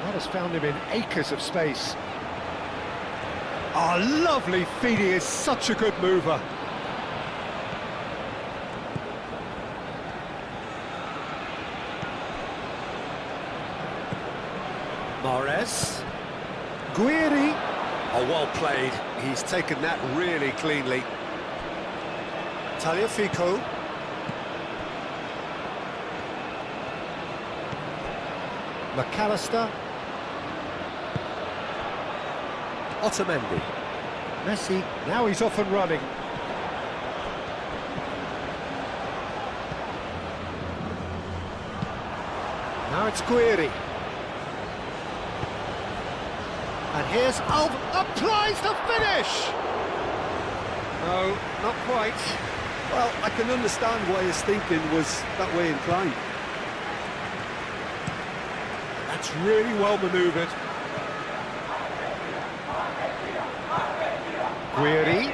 S2: That has found him in acres of space. Oh, lovely feed, he is such a good mover. Mahrez. Guiri. Oh, well played. He's taken that really cleanly. Tagliafico. McAllister. Otamendi. Messi, now he's off and running. Now it's Guiri. And here's applies the finish! No, not quite.
S3: Well, I can understand why his thinking was that way inclined.
S2: That's really well manoeuvred. Guiri.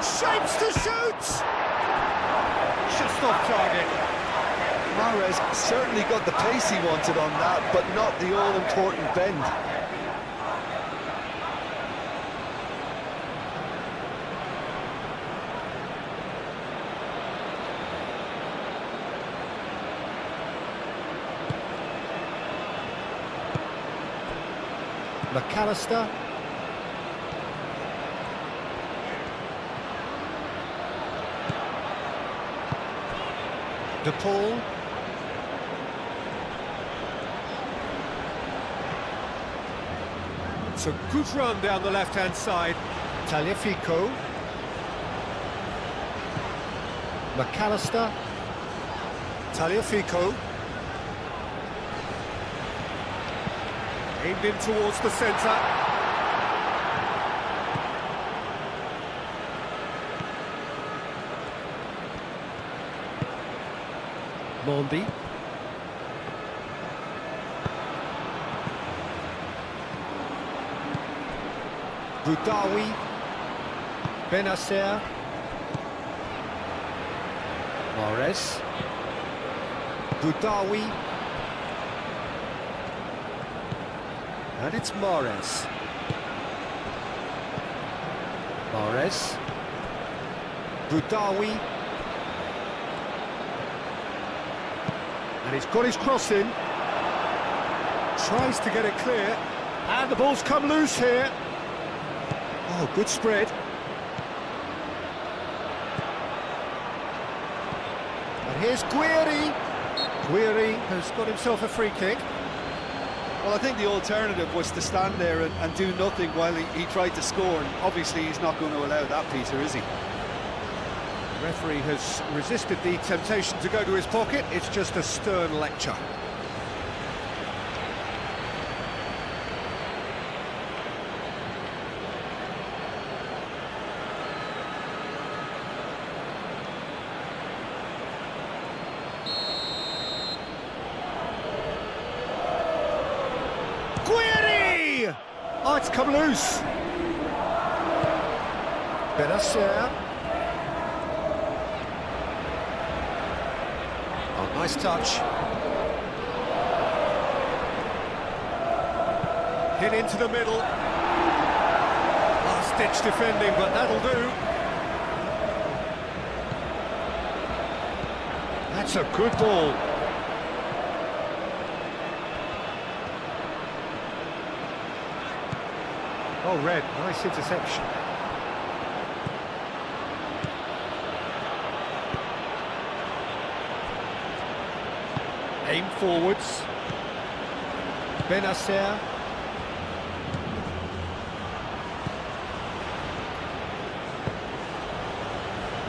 S2: Shapes to shoot!
S3: Mahrez certainly got the pace he wanted on that, but not the all-important bend.
S2: McAllister. De Paul. It's a good run down the left-hand side. Tagliafico. McAllister. Tagliafico. Aimed in towards the centre. Mondi. Boudaoui. Benacer. Mahrez. Boudaoui. And it's Mahrez. Mahrez. Boudaoui. And he's got his cross in. Tries to get it clear. And the ball's come loose here. Oh, good spread. And here's Guiri. Guiri has got himself a free kick.
S3: Well, I think the alternative was to stand there and do nothing while he tried to score, and obviously he's not going to allow that, Peter, is he?
S2: The referee has resisted the temptation to go to his pocket. It's just a stern lecture. Guiri! Oh, it's come loose. Benacer. Oh, nice touch. Hit into the middle. Last-ditch defending, but that'll do. That's a good ball. Oh, Red, nice interception. Aim forwards. Benacer.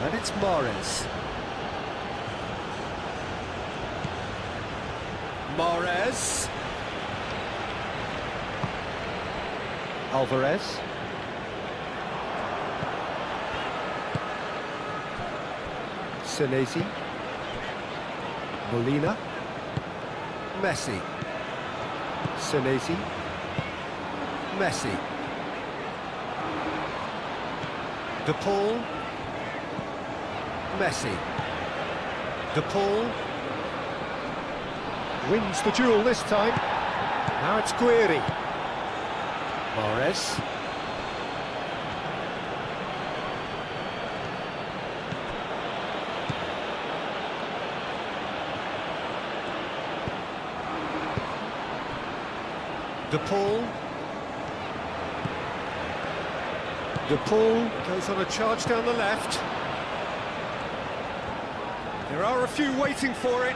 S2: And it's Mahrez. Mahrez. Alvarez. Senesi. Molina. Messi. Senesi. Messi. De Paul. Messi. De Paul. Wins the duel this time. Now it's Guiri. Mahrez. De Paul. De Paul goes on a charge down the left. There are a few waiting for it.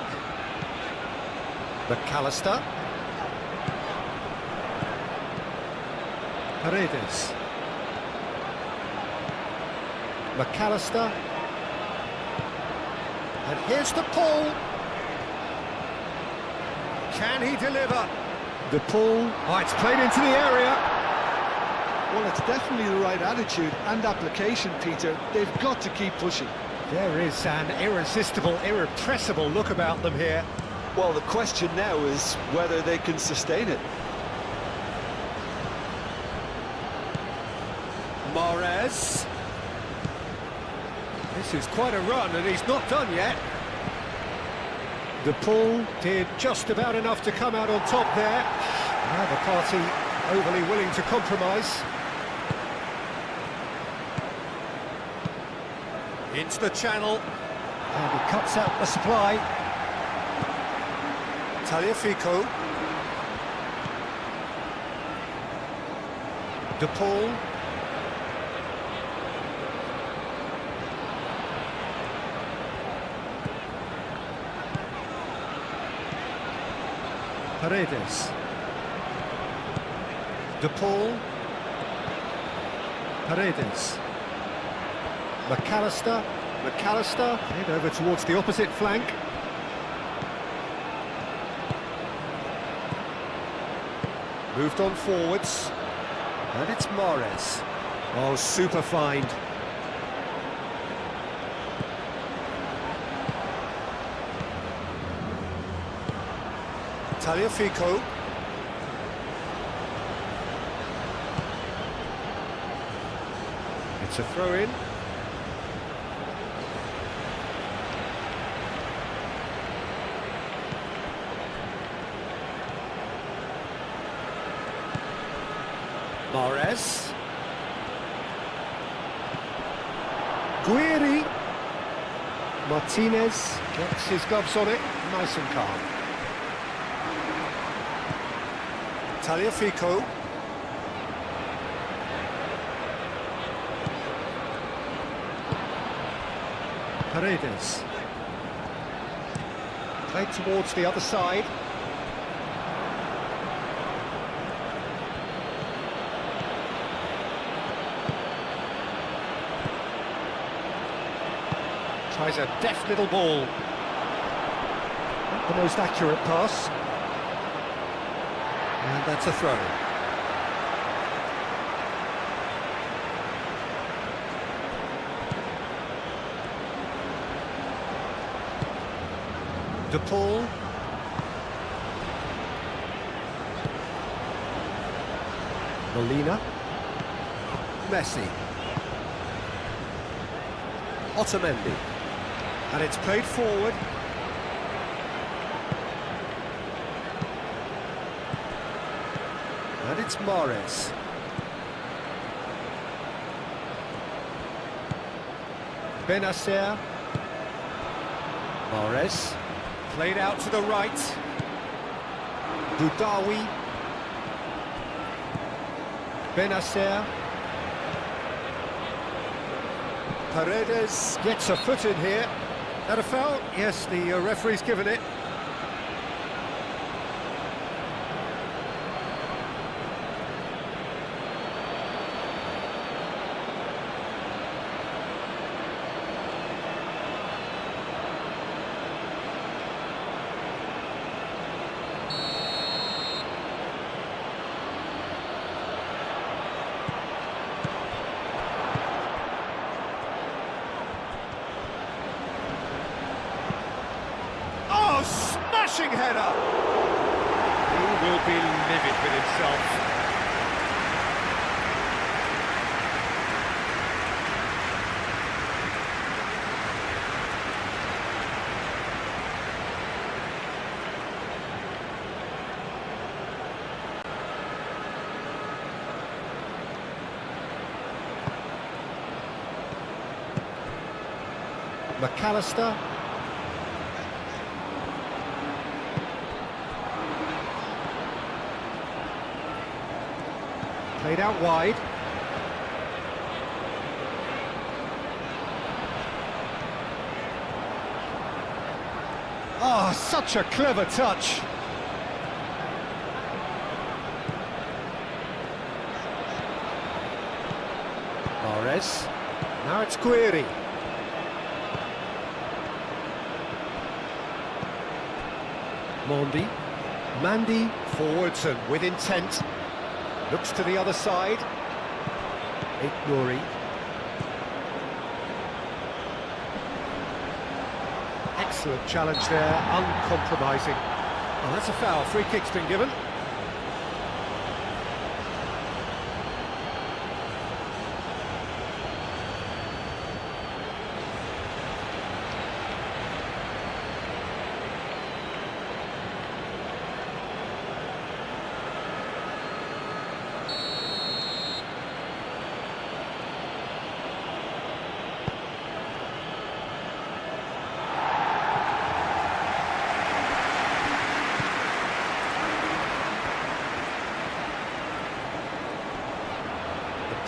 S2: McAllister. Paredes. McAllister. And here's De Paul. Can he deliver? De Paul. Oh, it's played into the area.
S3: Well, it's definitely the right attitude and application, Peter. They've got to keep pushing.
S2: There is an irresistible, irrepressible look about them here.
S3: Well, the question now is whether they can sustain it.
S2: Mahrez. This is quite a run, and he's not done yet. The pull did just about enough to come out on top there. Neither party overly willing to compromise. Into the channel. And he cuts out the supply. Tagliafico. De Paul. Paredes. De Paul. Paredes. McAllister, head over towards the opposite flank. Moved on forwards. And it's Mahrez. Oh, super find. Tagliafico. It's a throw-in. Mahrez. Guiri. Martinez gets his gloves on it, nice and calm. Tagliafico. Paredes. Played towards the other side. Tries a deft little ball. Not the most accurate pass. And that's a throw. De Paul. Molina. Messi. Otamendi. And it's played forward. And it's Mahrez. Benacer. Mahrez. Played out to the right. Boudaoui. Benacer. Paredes gets a foot in here. That a foul? Yes, the referee's given it. Smashing header! He will be livid with himself. McAllister. Played out wide. Oh, such a clever touch. Mahrez. Now it's Guiri. Mandy forwards and with intent. Looks to the other side. Nouri. Excellent challenge there, uncompromising. Oh, that's a foul. Free kick's been given.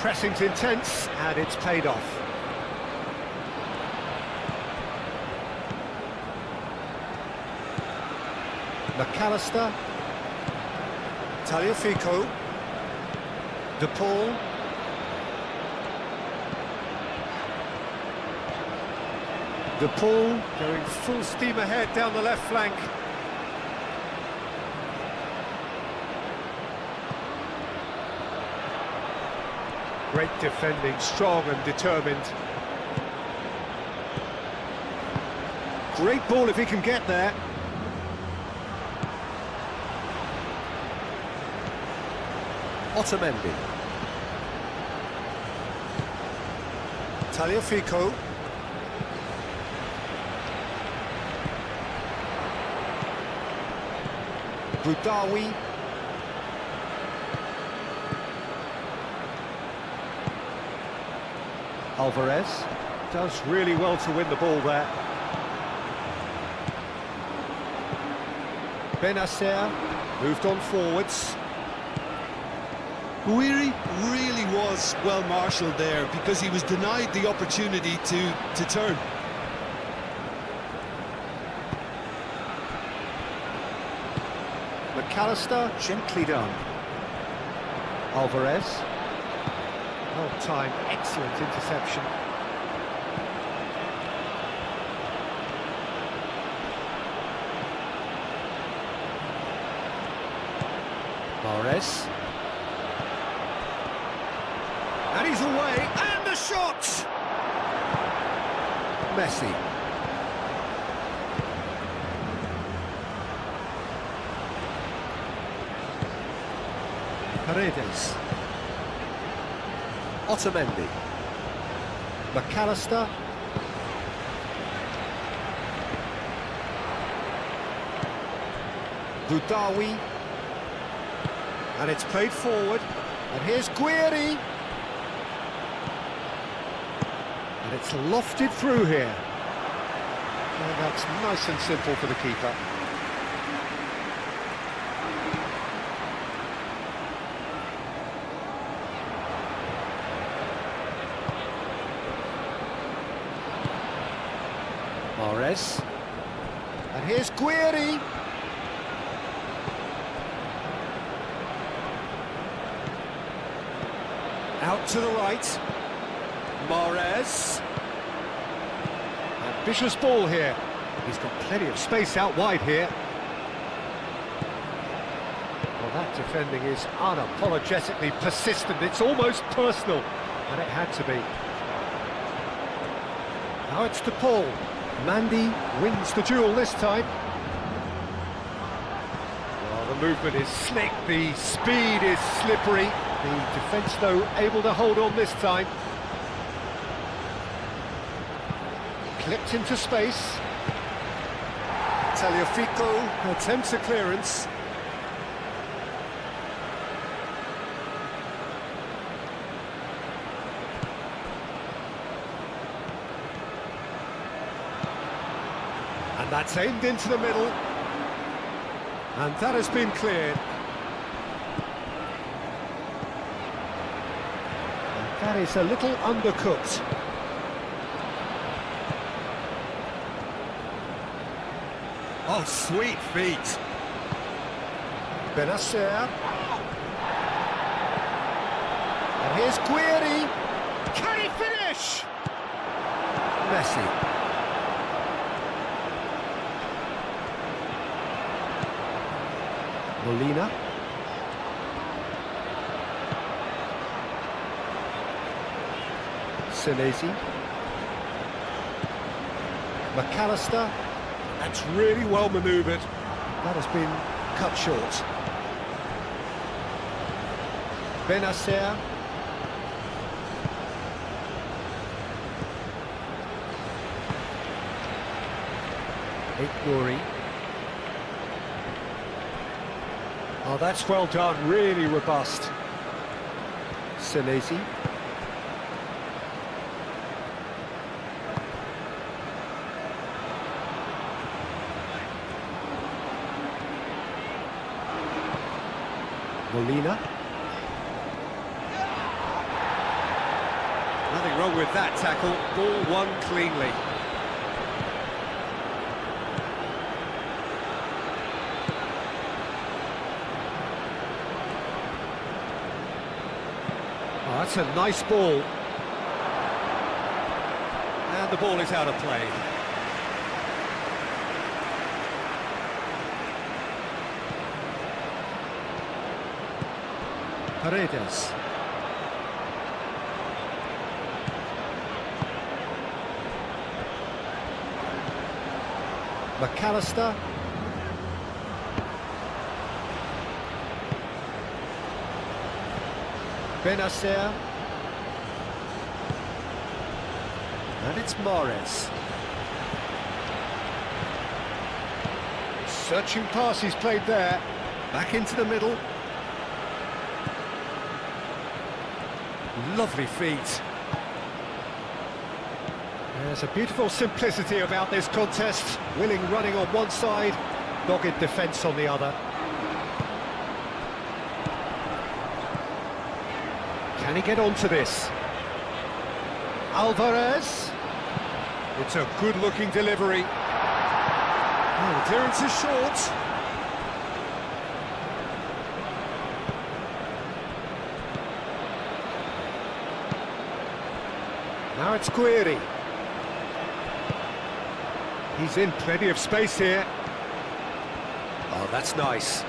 S2: Pressing's intense, and it's paid off. McAllister. Tagliafico. De Paul. De Paul going full steam ahead down the left flank. Great defending, strong and determined. Great ball if he can get there. Otamendi. Tagliafico. Boudaoui. Alvarez does really well to win the ball there. Benacer moved on forwards.
S3: Guiri really was well marshalled there because he was denied the opportunity to turn.
S2: McAllister, gently done. Alvarez. Well timed, excellent interception. Mahrez. And he's away, and the shot! Messi. Paredes. Otamendi. McAllister. Boudaoui. And it's played forward. And here's Guiri. And it's lofted through here. And that's nice and simple for the keeper. Mahrez. And here's Guiri. Out to the right. Mahrez. Ambitious ball here. He's got plenty of space out wide here. Well, that defending is unapologetically persistent. It's almost personal, and it had to be. Now it's De Paul. Mandy wins the duel this time. Well, the movement is slick, the speed is slippery. The defence, though, able to hold on this time. Clipped into space. Tagliafico attempts a clearance. And that's aimed into the middle. And that has been cleared. And that is a little undercooked. Oh, sweet feet. Benacer. And here's Guiri. Can he finish? Messi. Molina. Senesi. McAllister. That's really well manoeuvred. That has been cut short. Benacer. Ignouri. Oh, that's well done, really robust. Senesi. Molina. wrong with that tackle. Ball won cleanly. Oh, that's a nice ball. And the ball is out of play. Paredes. McAllister. Benacer. And it's Mahrez. Searching pass he's played there. Back into the middle. Lovely feet. There's a beautiful simplicity about this contest. Willing running on one side, dogged defence on the other. Can he get onto this? Alvarez. It's a good-looking delivery. Oh, the clearance is short. Now it's Guiri. He's in plenty of space here. Oh, that's nice.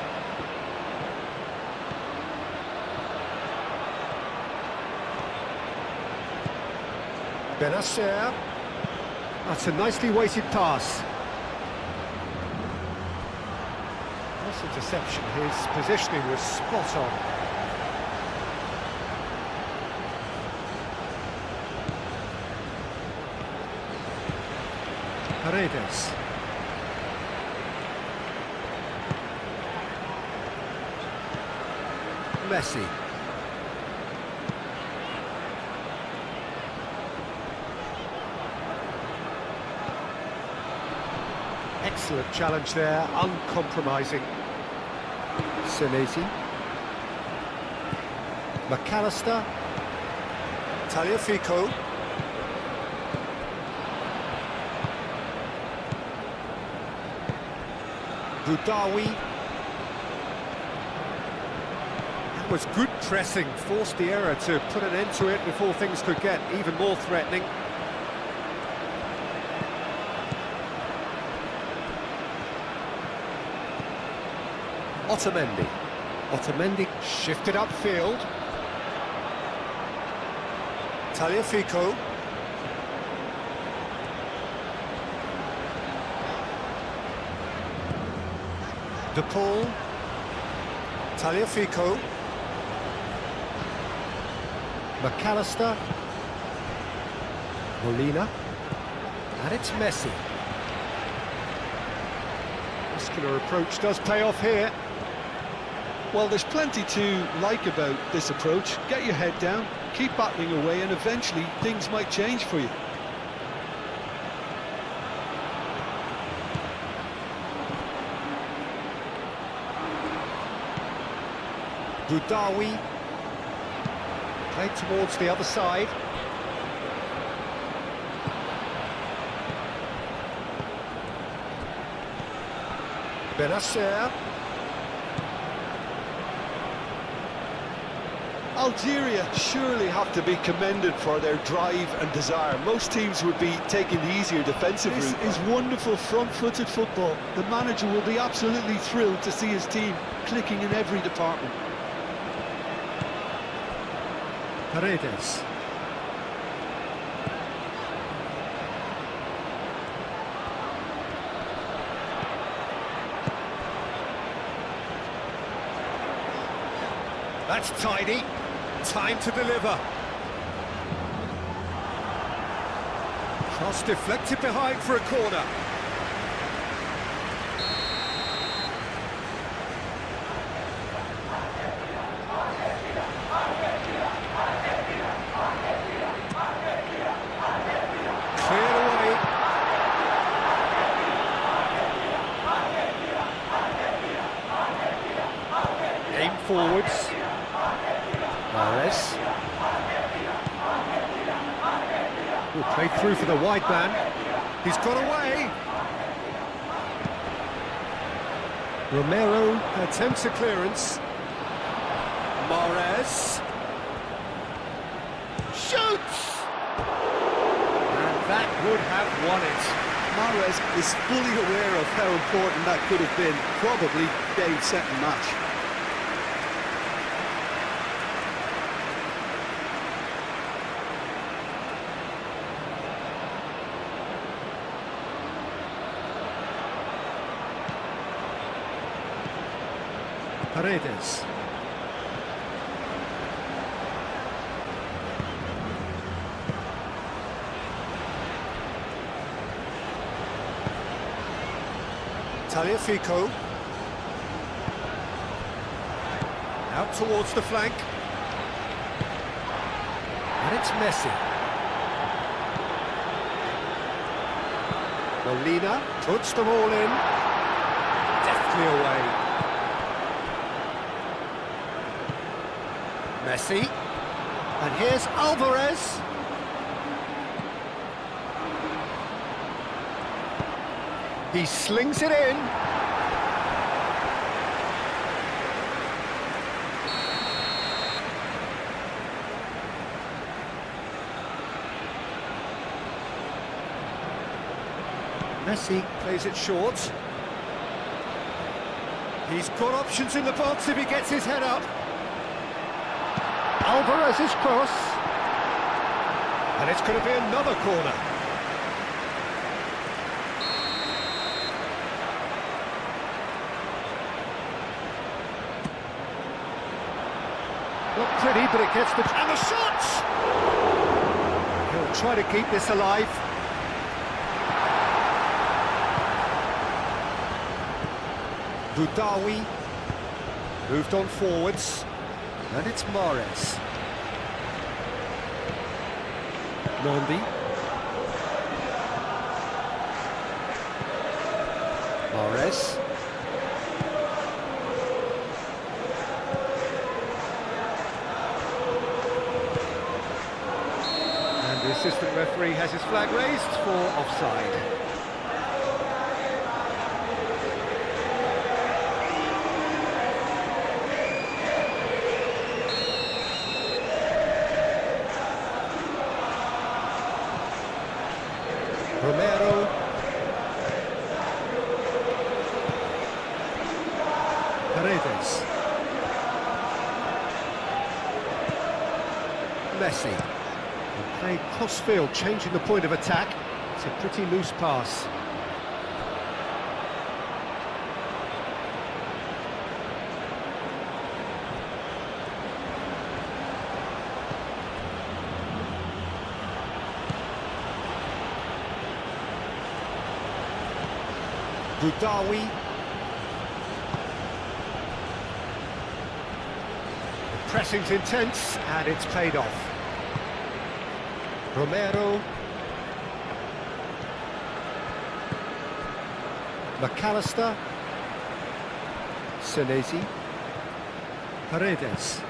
S2: Benacer. That's a nicely weighted pass. Nice interception. His positioning was spot on. Paredes. Messi. Excellent challenge there, uncompromising. Senesi. McAllister. Tagliafico. Boudaoui. That was good pressing, forced the error to put an end to it before things could get even more threatening. Otamendi. Otamendi shifted upfield. Tagliafico. De Paul. Tagliafico. McAllister. Molina. And it's Messi. Muscular approach does pay off here.
S3: Well, there's plenty to like about this approach. Get your head down, keep battling away, and eventually things might change for you.
S2: Boudaoui. Played towards the other side. Benacer.
S3: Algeria surely have to be commended for their drive and desire. Most teams would be taking the easier defensive route. This is wonderful front-footed football. The manager will be absolutely thrilled to see his team clicking in every department.
S2: Paredes. That's tidy. Time to deliver. Cross deflected behind for a corner. Cleared away. Aim forwards. Mahrez. Good play through for the wide man. He's got away. Romero attempts a clearance. Mahrez shoots! And that would have won it.
S3: Mahrez is fully aware of how important that could have been. Probably game, set and match.
S2: Paredes. Tagliafico. Out towards the flank. And it's Messi. Molina puts them all in. Deftly away. Messi. And here's Alvarez. He slings it in. Messi plays it short. He's got options in the box if he gets his head up. Alvarez's cross. And it's going to be another corner. Not pretty, but it gets the... And the shot! He'll try to keep this alive. Boudaoui moved on forwards. And it's Mahrez. Nondi. Mahrez. And the assistant referee has his flag raised for offside. Romero. Paredes. Messi. And played cross-field, changing the point of attack. It's a pretty loose pass. Boudaoui. The pressing's intense, and it's paid off. Romero. McAllister. Senesi. Paredes.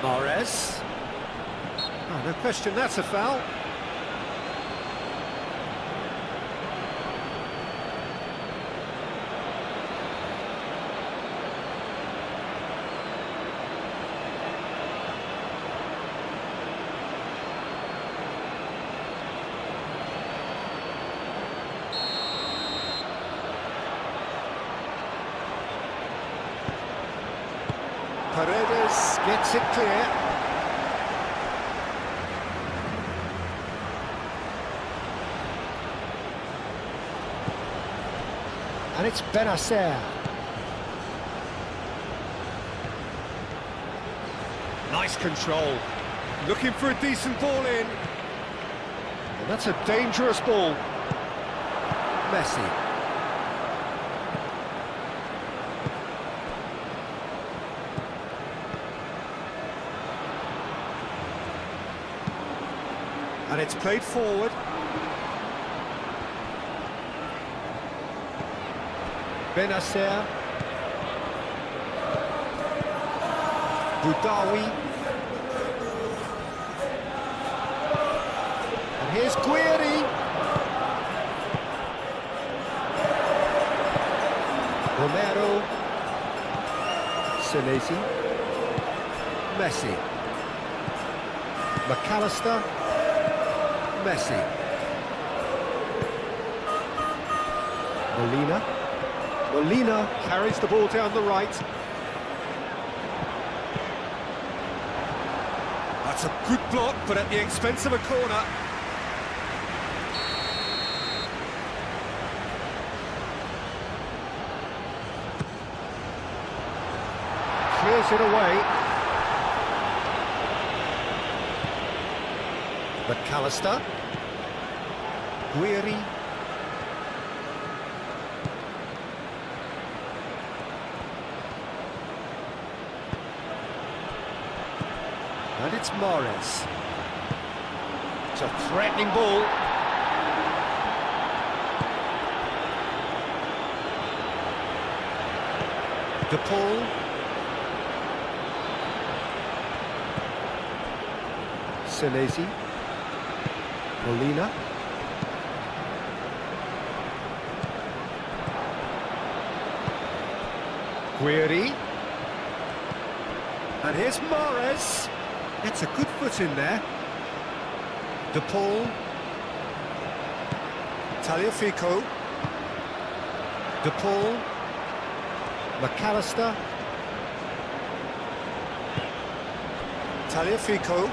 S2: Mahrez. Oh, no question, that's a foul. Paredes gets it clear. And it's Benacer. Nice control. Looking for a decent ball in. And that's a dangerous ball. Messi. And it's played forward. Benacer. Boudaoui. And here's Guiri. Romero. Senesi. Messi. McAllister. Messi. Molina. Molina carries the ball down the right. That's a good block, but at the expense of a corner. Clears it away. McAllister. Guiri. And it's Mahrez. It's a threatening ball. De Paul. Senesi. Molina. Guiri. And here's Mahrez. Gets a good foot in there. De Paul. Tagliafico. De Paul. McAllister. Tagliafico.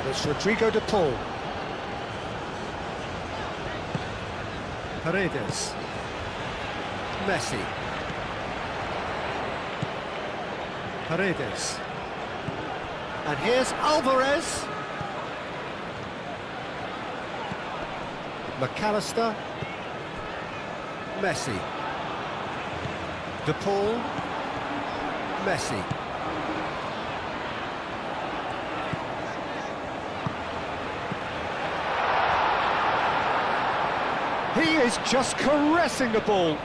S2: And it's Rodrigo De Paul. Paredes. Messi. Paredes. And here's Alvarez. McAllister. Messi. De Paul. Messi. He is just caressing the ball.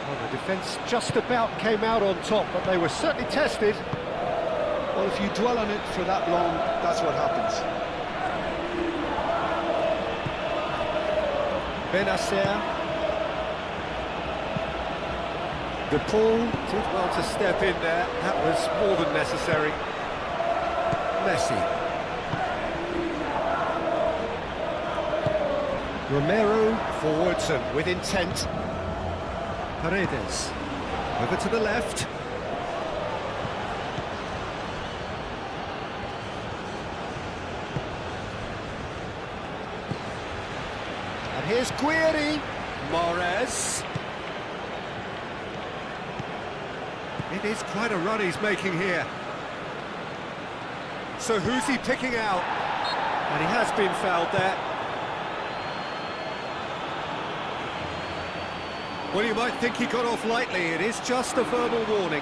S2: Well, the defence just about came out on top, but they were certainly tested.
S3: Well, if you dwell on it for that long, that's what happens.
S2: Benacer. De Paul did well to step in there. That was more than necessary. Messi. Romero forwards and with intent. Paredes over to the left. And here's Guiri. Mahrez. It is quite a run he's making here. So who's he picking out? And he has been fouled there. Well, you might think he got off lightly. It is just a verbal warning.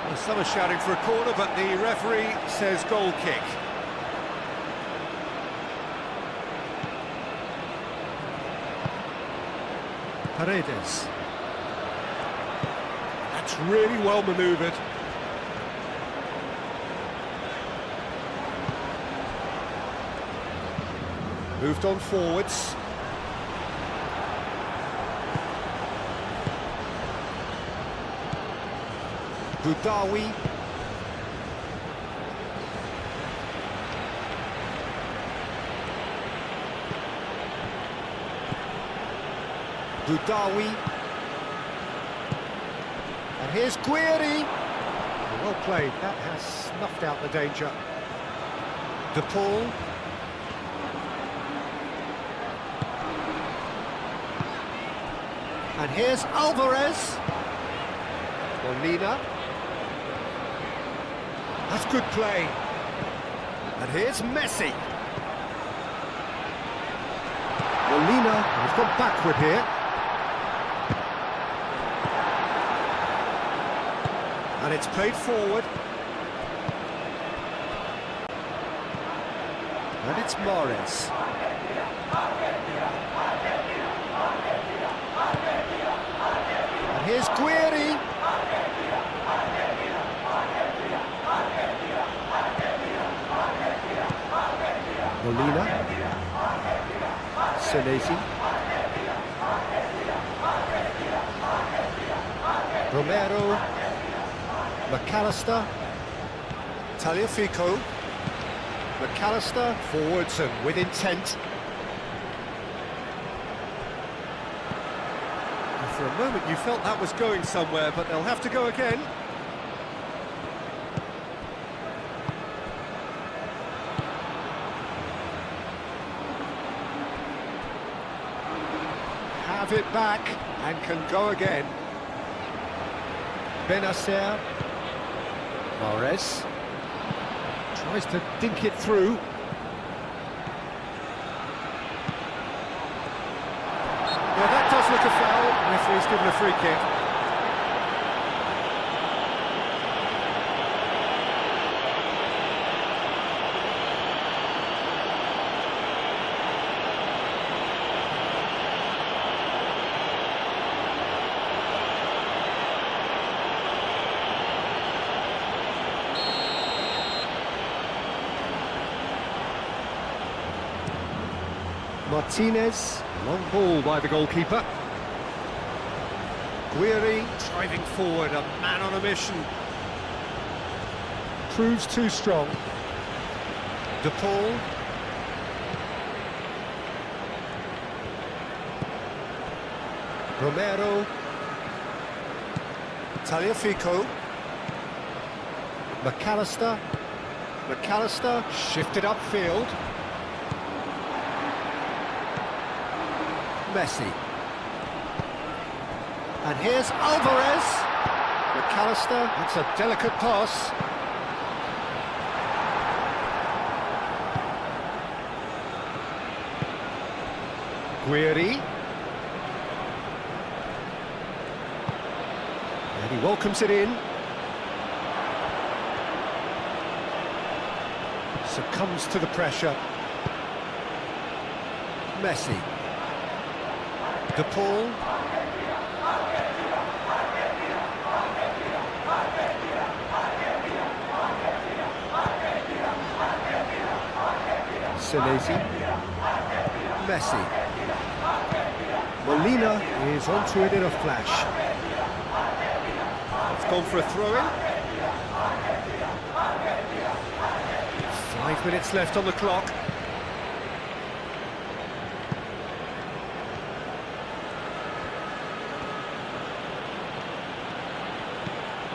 S2: Well, some are shouting for a corner, but the referee says goal kick. Paredes. That's really well manoeuvred. Moved on forwards. Boudaoui. Boudaoui. And here's Guiri. Well played, that has snuffed out the danger. De Paul. And here's Alvarez. Molina. That's good play. And here's Messi. Molina has gone backward here. And it's played forward. And it's Mahrez. And here's Guiri. Molina. Senesi. Romero. McAllister. Tagliafico. McAllister forwards and with intent. And for a moment you felt that was going somewhere, but they'll have to go again. Have it back and can go again. Benacer. Mahrez. Tries to dink it through. Yeah, that does look a foul. Referee's given a free kick. Martinez, long ball by the goalkeeper. Guiri driving forward, a man on a mission. Proves too strong. De Paul. Romero. Tagliafico. McAllister. McAllister shifted upfield. Messi. And here's Alvarez. McAllister, that's a delicate pass. Guiri. And he welcomes it in. Succumbs to the pressure. Messi. De Paul. Senesi. Messi. Molina is onto it in a flash. It's gone for a throw-in. 5 minutes left on the clock.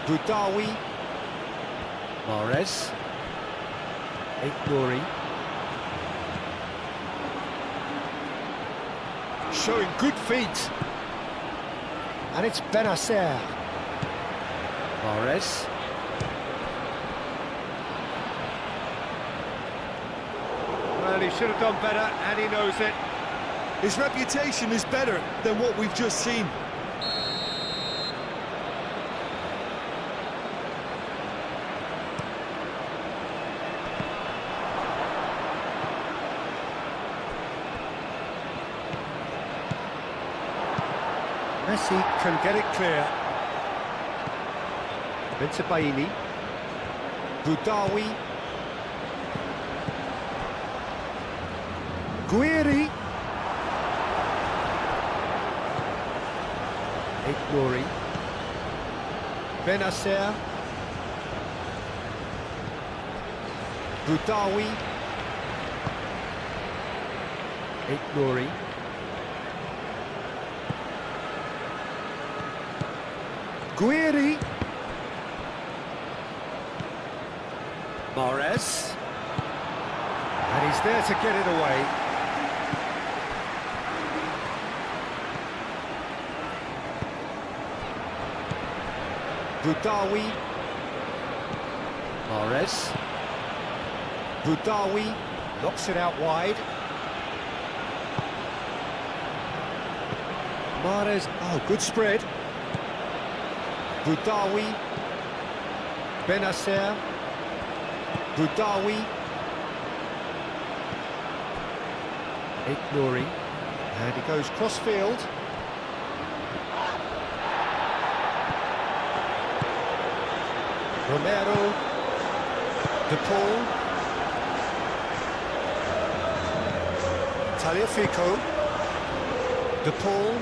S2: Boudaoui. Mahrez. Nouri. Showing good feet. And it's Benacer. Mahrez. Well, he should have done better, and he knows it.
S3: His reputation is better than what we've just seen.
S2: Messi can get it clear. Bensebaini. Boudaoui. Guiri. Nouri. Benacer. Boudaoui. Nouri. Guiri. Mahrez. And he's there to get it away. Boudaoui. Mahrez. Boudaoui knocks it out wide. Mahrez, oh, good spread. Boudaoui. Benacer. Boudaoui. Nouri. And he goes cross-field. Romero. De Paul. Tagliafico. De Paul.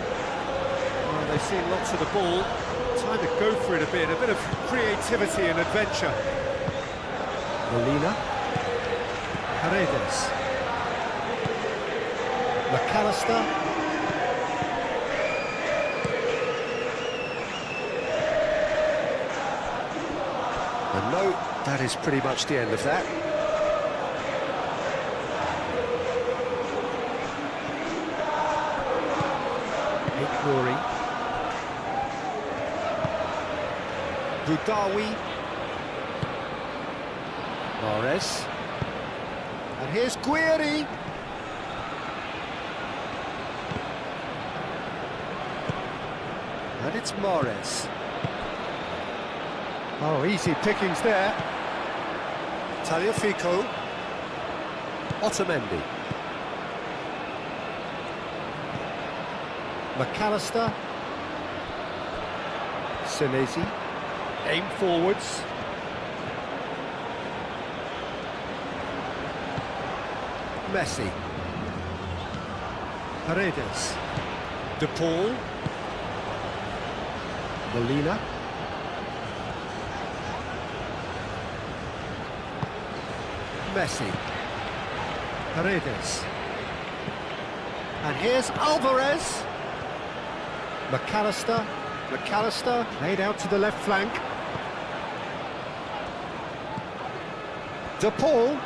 S2: Oh, they've seen lots of the ball. Time to go for it a bit of creativity and adventure. Molina. Paredes. McAllister. And no, that is pretty much the end of that. Nouri. Boudaoui. Mahrez. And here's Guiri. And it's Mahrez. Oh, easy pickings there. Tagliafico. Otamendi. McAllister. Senesi. Aim forwards. Messi. Paredes. De Paul. Molina. Messi. Paredes. And here's Alvarez. McAllister. McAllister laid out to the left flank. De Paul.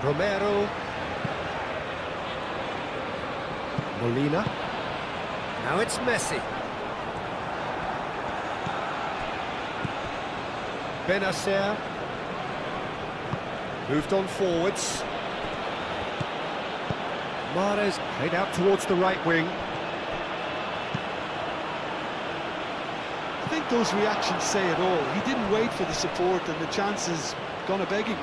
S2: Romero. Molina. Now it's Messi. Benacer. Moved on forwards. Mahrez played out towards the right wing.
S3: I think those reactions say it all. He didn't wait for the support and the chances gone a-begging.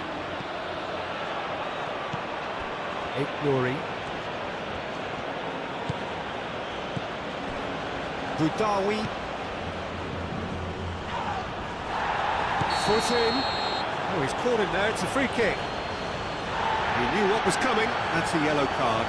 S2: Nouri. Boudaoui. Foot in. Oh, he's caught him there. It's a free kick. He knew what was coming. That's a yellow card.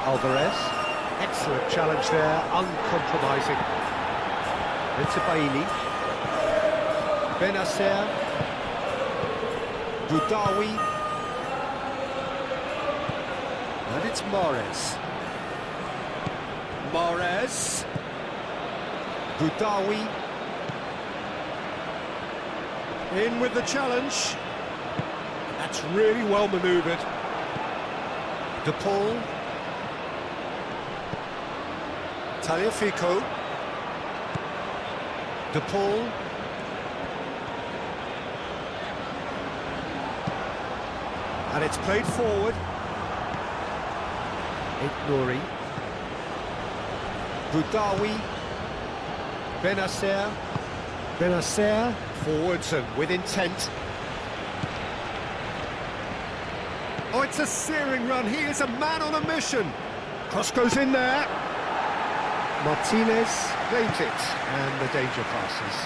S2: Alvarez, excellent challenge there, uncompromising. Itabaini, Benacer, Boudaoui, and it's Mahrez. Mahrez, Boudaoui, in with the challenge. That's really well manoeuvred. De Paul. Tagliafico. De Paul. And it's played forward. Nouri. Boudaoui. Benacer. Benacer. Forwards and with intent. Oh, it's a searing run. He is a man on a mission. Cross goes in there. Martinez claims it, and the danger passes.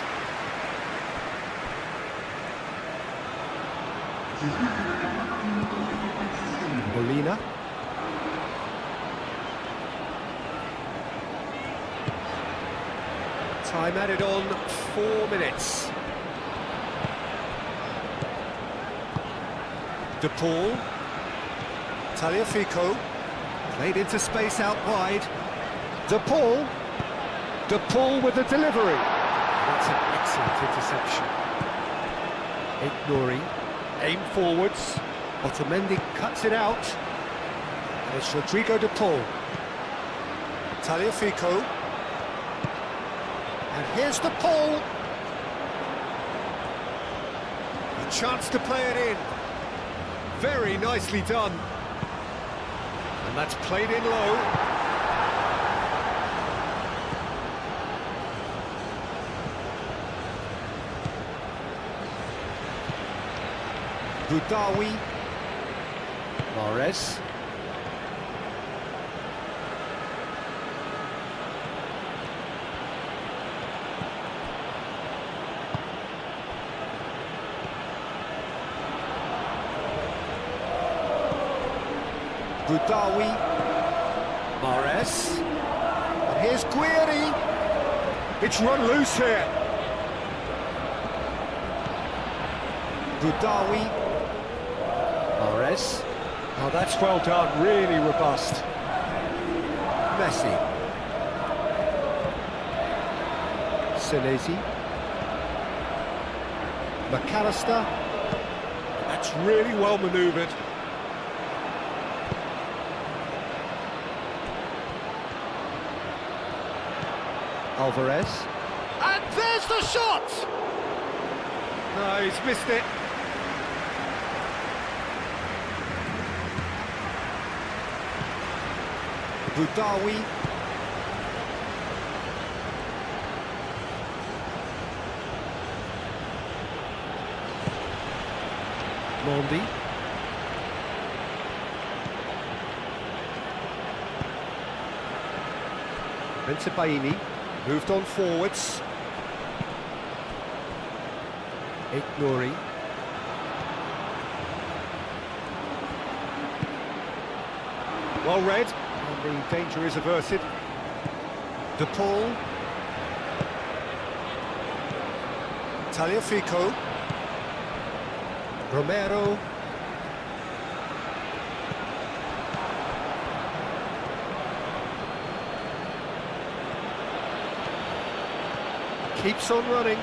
S2: Molina. Time added on, 4 minutes. De Paul. Tagliafico. Played into space out wide. De Paul. De Paul with the delivery. That's an excellent interception. Ignoring. Aim forwards. Otamendi cuts it out. And it's Rodrigo De Paul. Tagliafico. And here's De Paul. A chance to play it in. Very nicely done. And that's played in low. Boudaoui. Mahrez. Boudaoui. Mahrez. And here's Guiri. It's run loose here. Boudaoui. Mahrez. Oh, that's well done, really robust. Messi. Senesi. McAllister. That's really well manoeuvred. Alvarez. And there's the shot! No, he's missed it. Boudaoui. Mondi. Bensebaini. Moved on forwards. Ignoring. Well read, and the danger is averted. De Paul. Tagliafico. Romero. Keeps on running.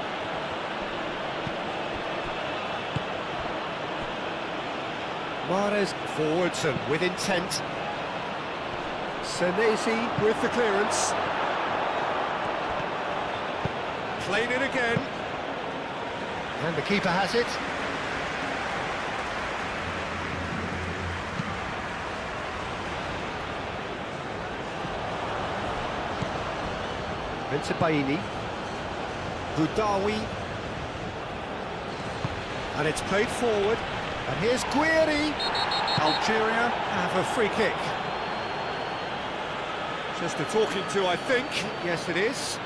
S2: Mahrez forwards and with intent. Senesi with the clearance. Played it again. And the keeper has it. Bensebaini. Boudaoui. And it's played forward. And here's Guiri. Algeria have a free kick. Just a talking to, I think. Yes, it is.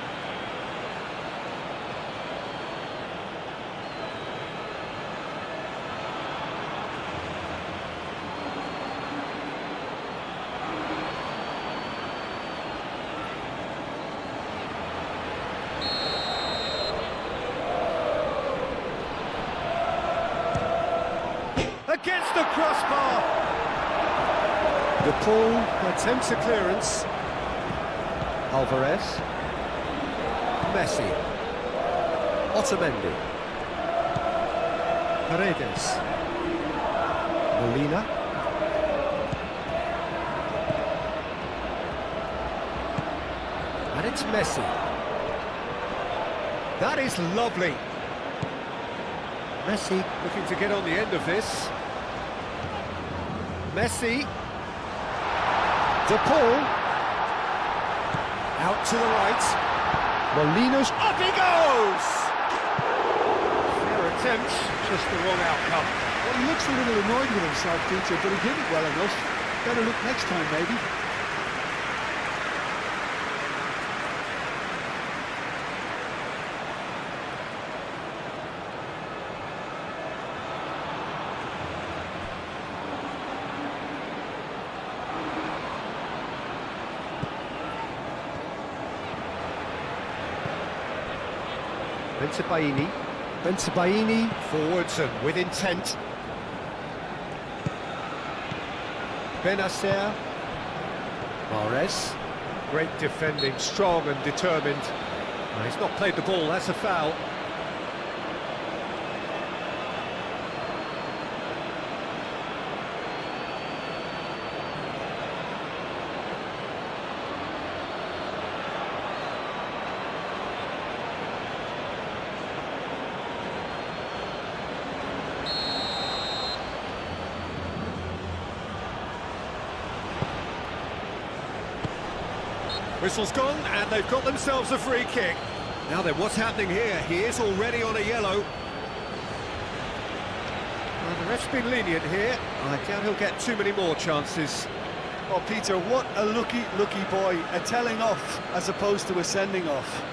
S2: Against the crossbar. De Paul attempts a clearance. Alvarez. Messi. Otamendi. Paredes. Molina. And it's Messi. That is lovely. Messi looking to get on the end of this. Messi. De Paul. Out to the right. Molina's up he goes! Fair attempt, just the wrong outcome.
S3: Well, he looks a little annoyed with himself, Peter, but he did it well enough. Better look next time, maybe.
S2: Bensebaini. Bensebaini forwards and with intent. Benacer. Mahrez. Great defending, strong and determined. He's not played the ball, that's a foul. Whistle's gone, and they've got themselves a free kick. Now then, what's happening here? He is already on a yellow. Well, the ref's been lenient here. I doubt he'll get too many more chances.
S3: Oh, Peter, what a lucky boy. A telling off as opposed to a sending off.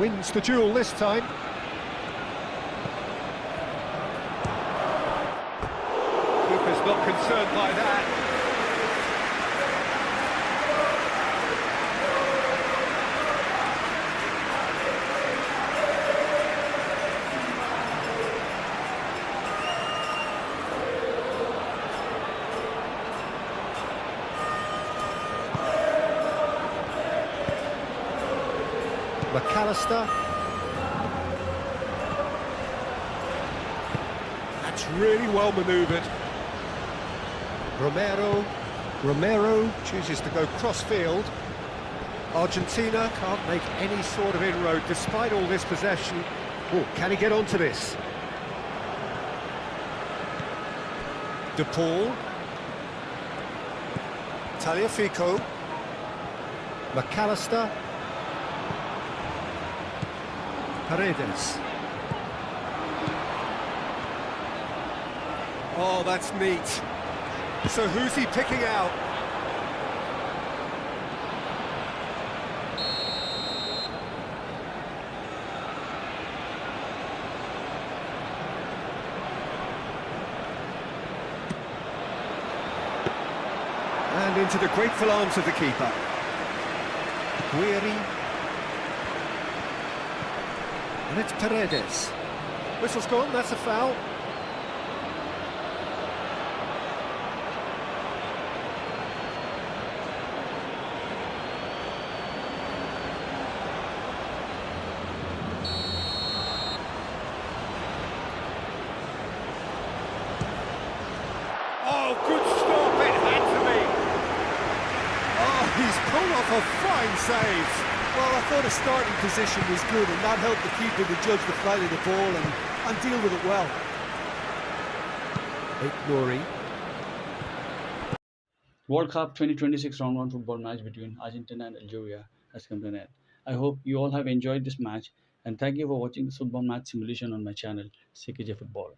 S2: Wins the duel this time. Keeper's not concerned by that. McAllister. That's really well manoeuvred. Romero chooses to go cross-field. Argentina can't make any sort of inroad despite all this possession. Oh, can he get onto this? De Paul. Tagliafico. McAllister. Paredes. Oh, that's neat. So who's he picking out? And into the grateful arms of the keeper. Guiri. And it's Paredes. Whistle's gone, that's a foul. Oh, good stop, it had to be. Oh, he's pulled off a fine save.
S3: Well, I thought his starting position was good, and that helped the keeper to judge the flight of the ball and deal with it well.
S2: Nouri.
S1: World Cup 2026 round 1 football match between Argentina and Algeria has come to an end. I hope you all have enjoyed this match, and thank you for watching this football match simulation on my channel, CKJ Football.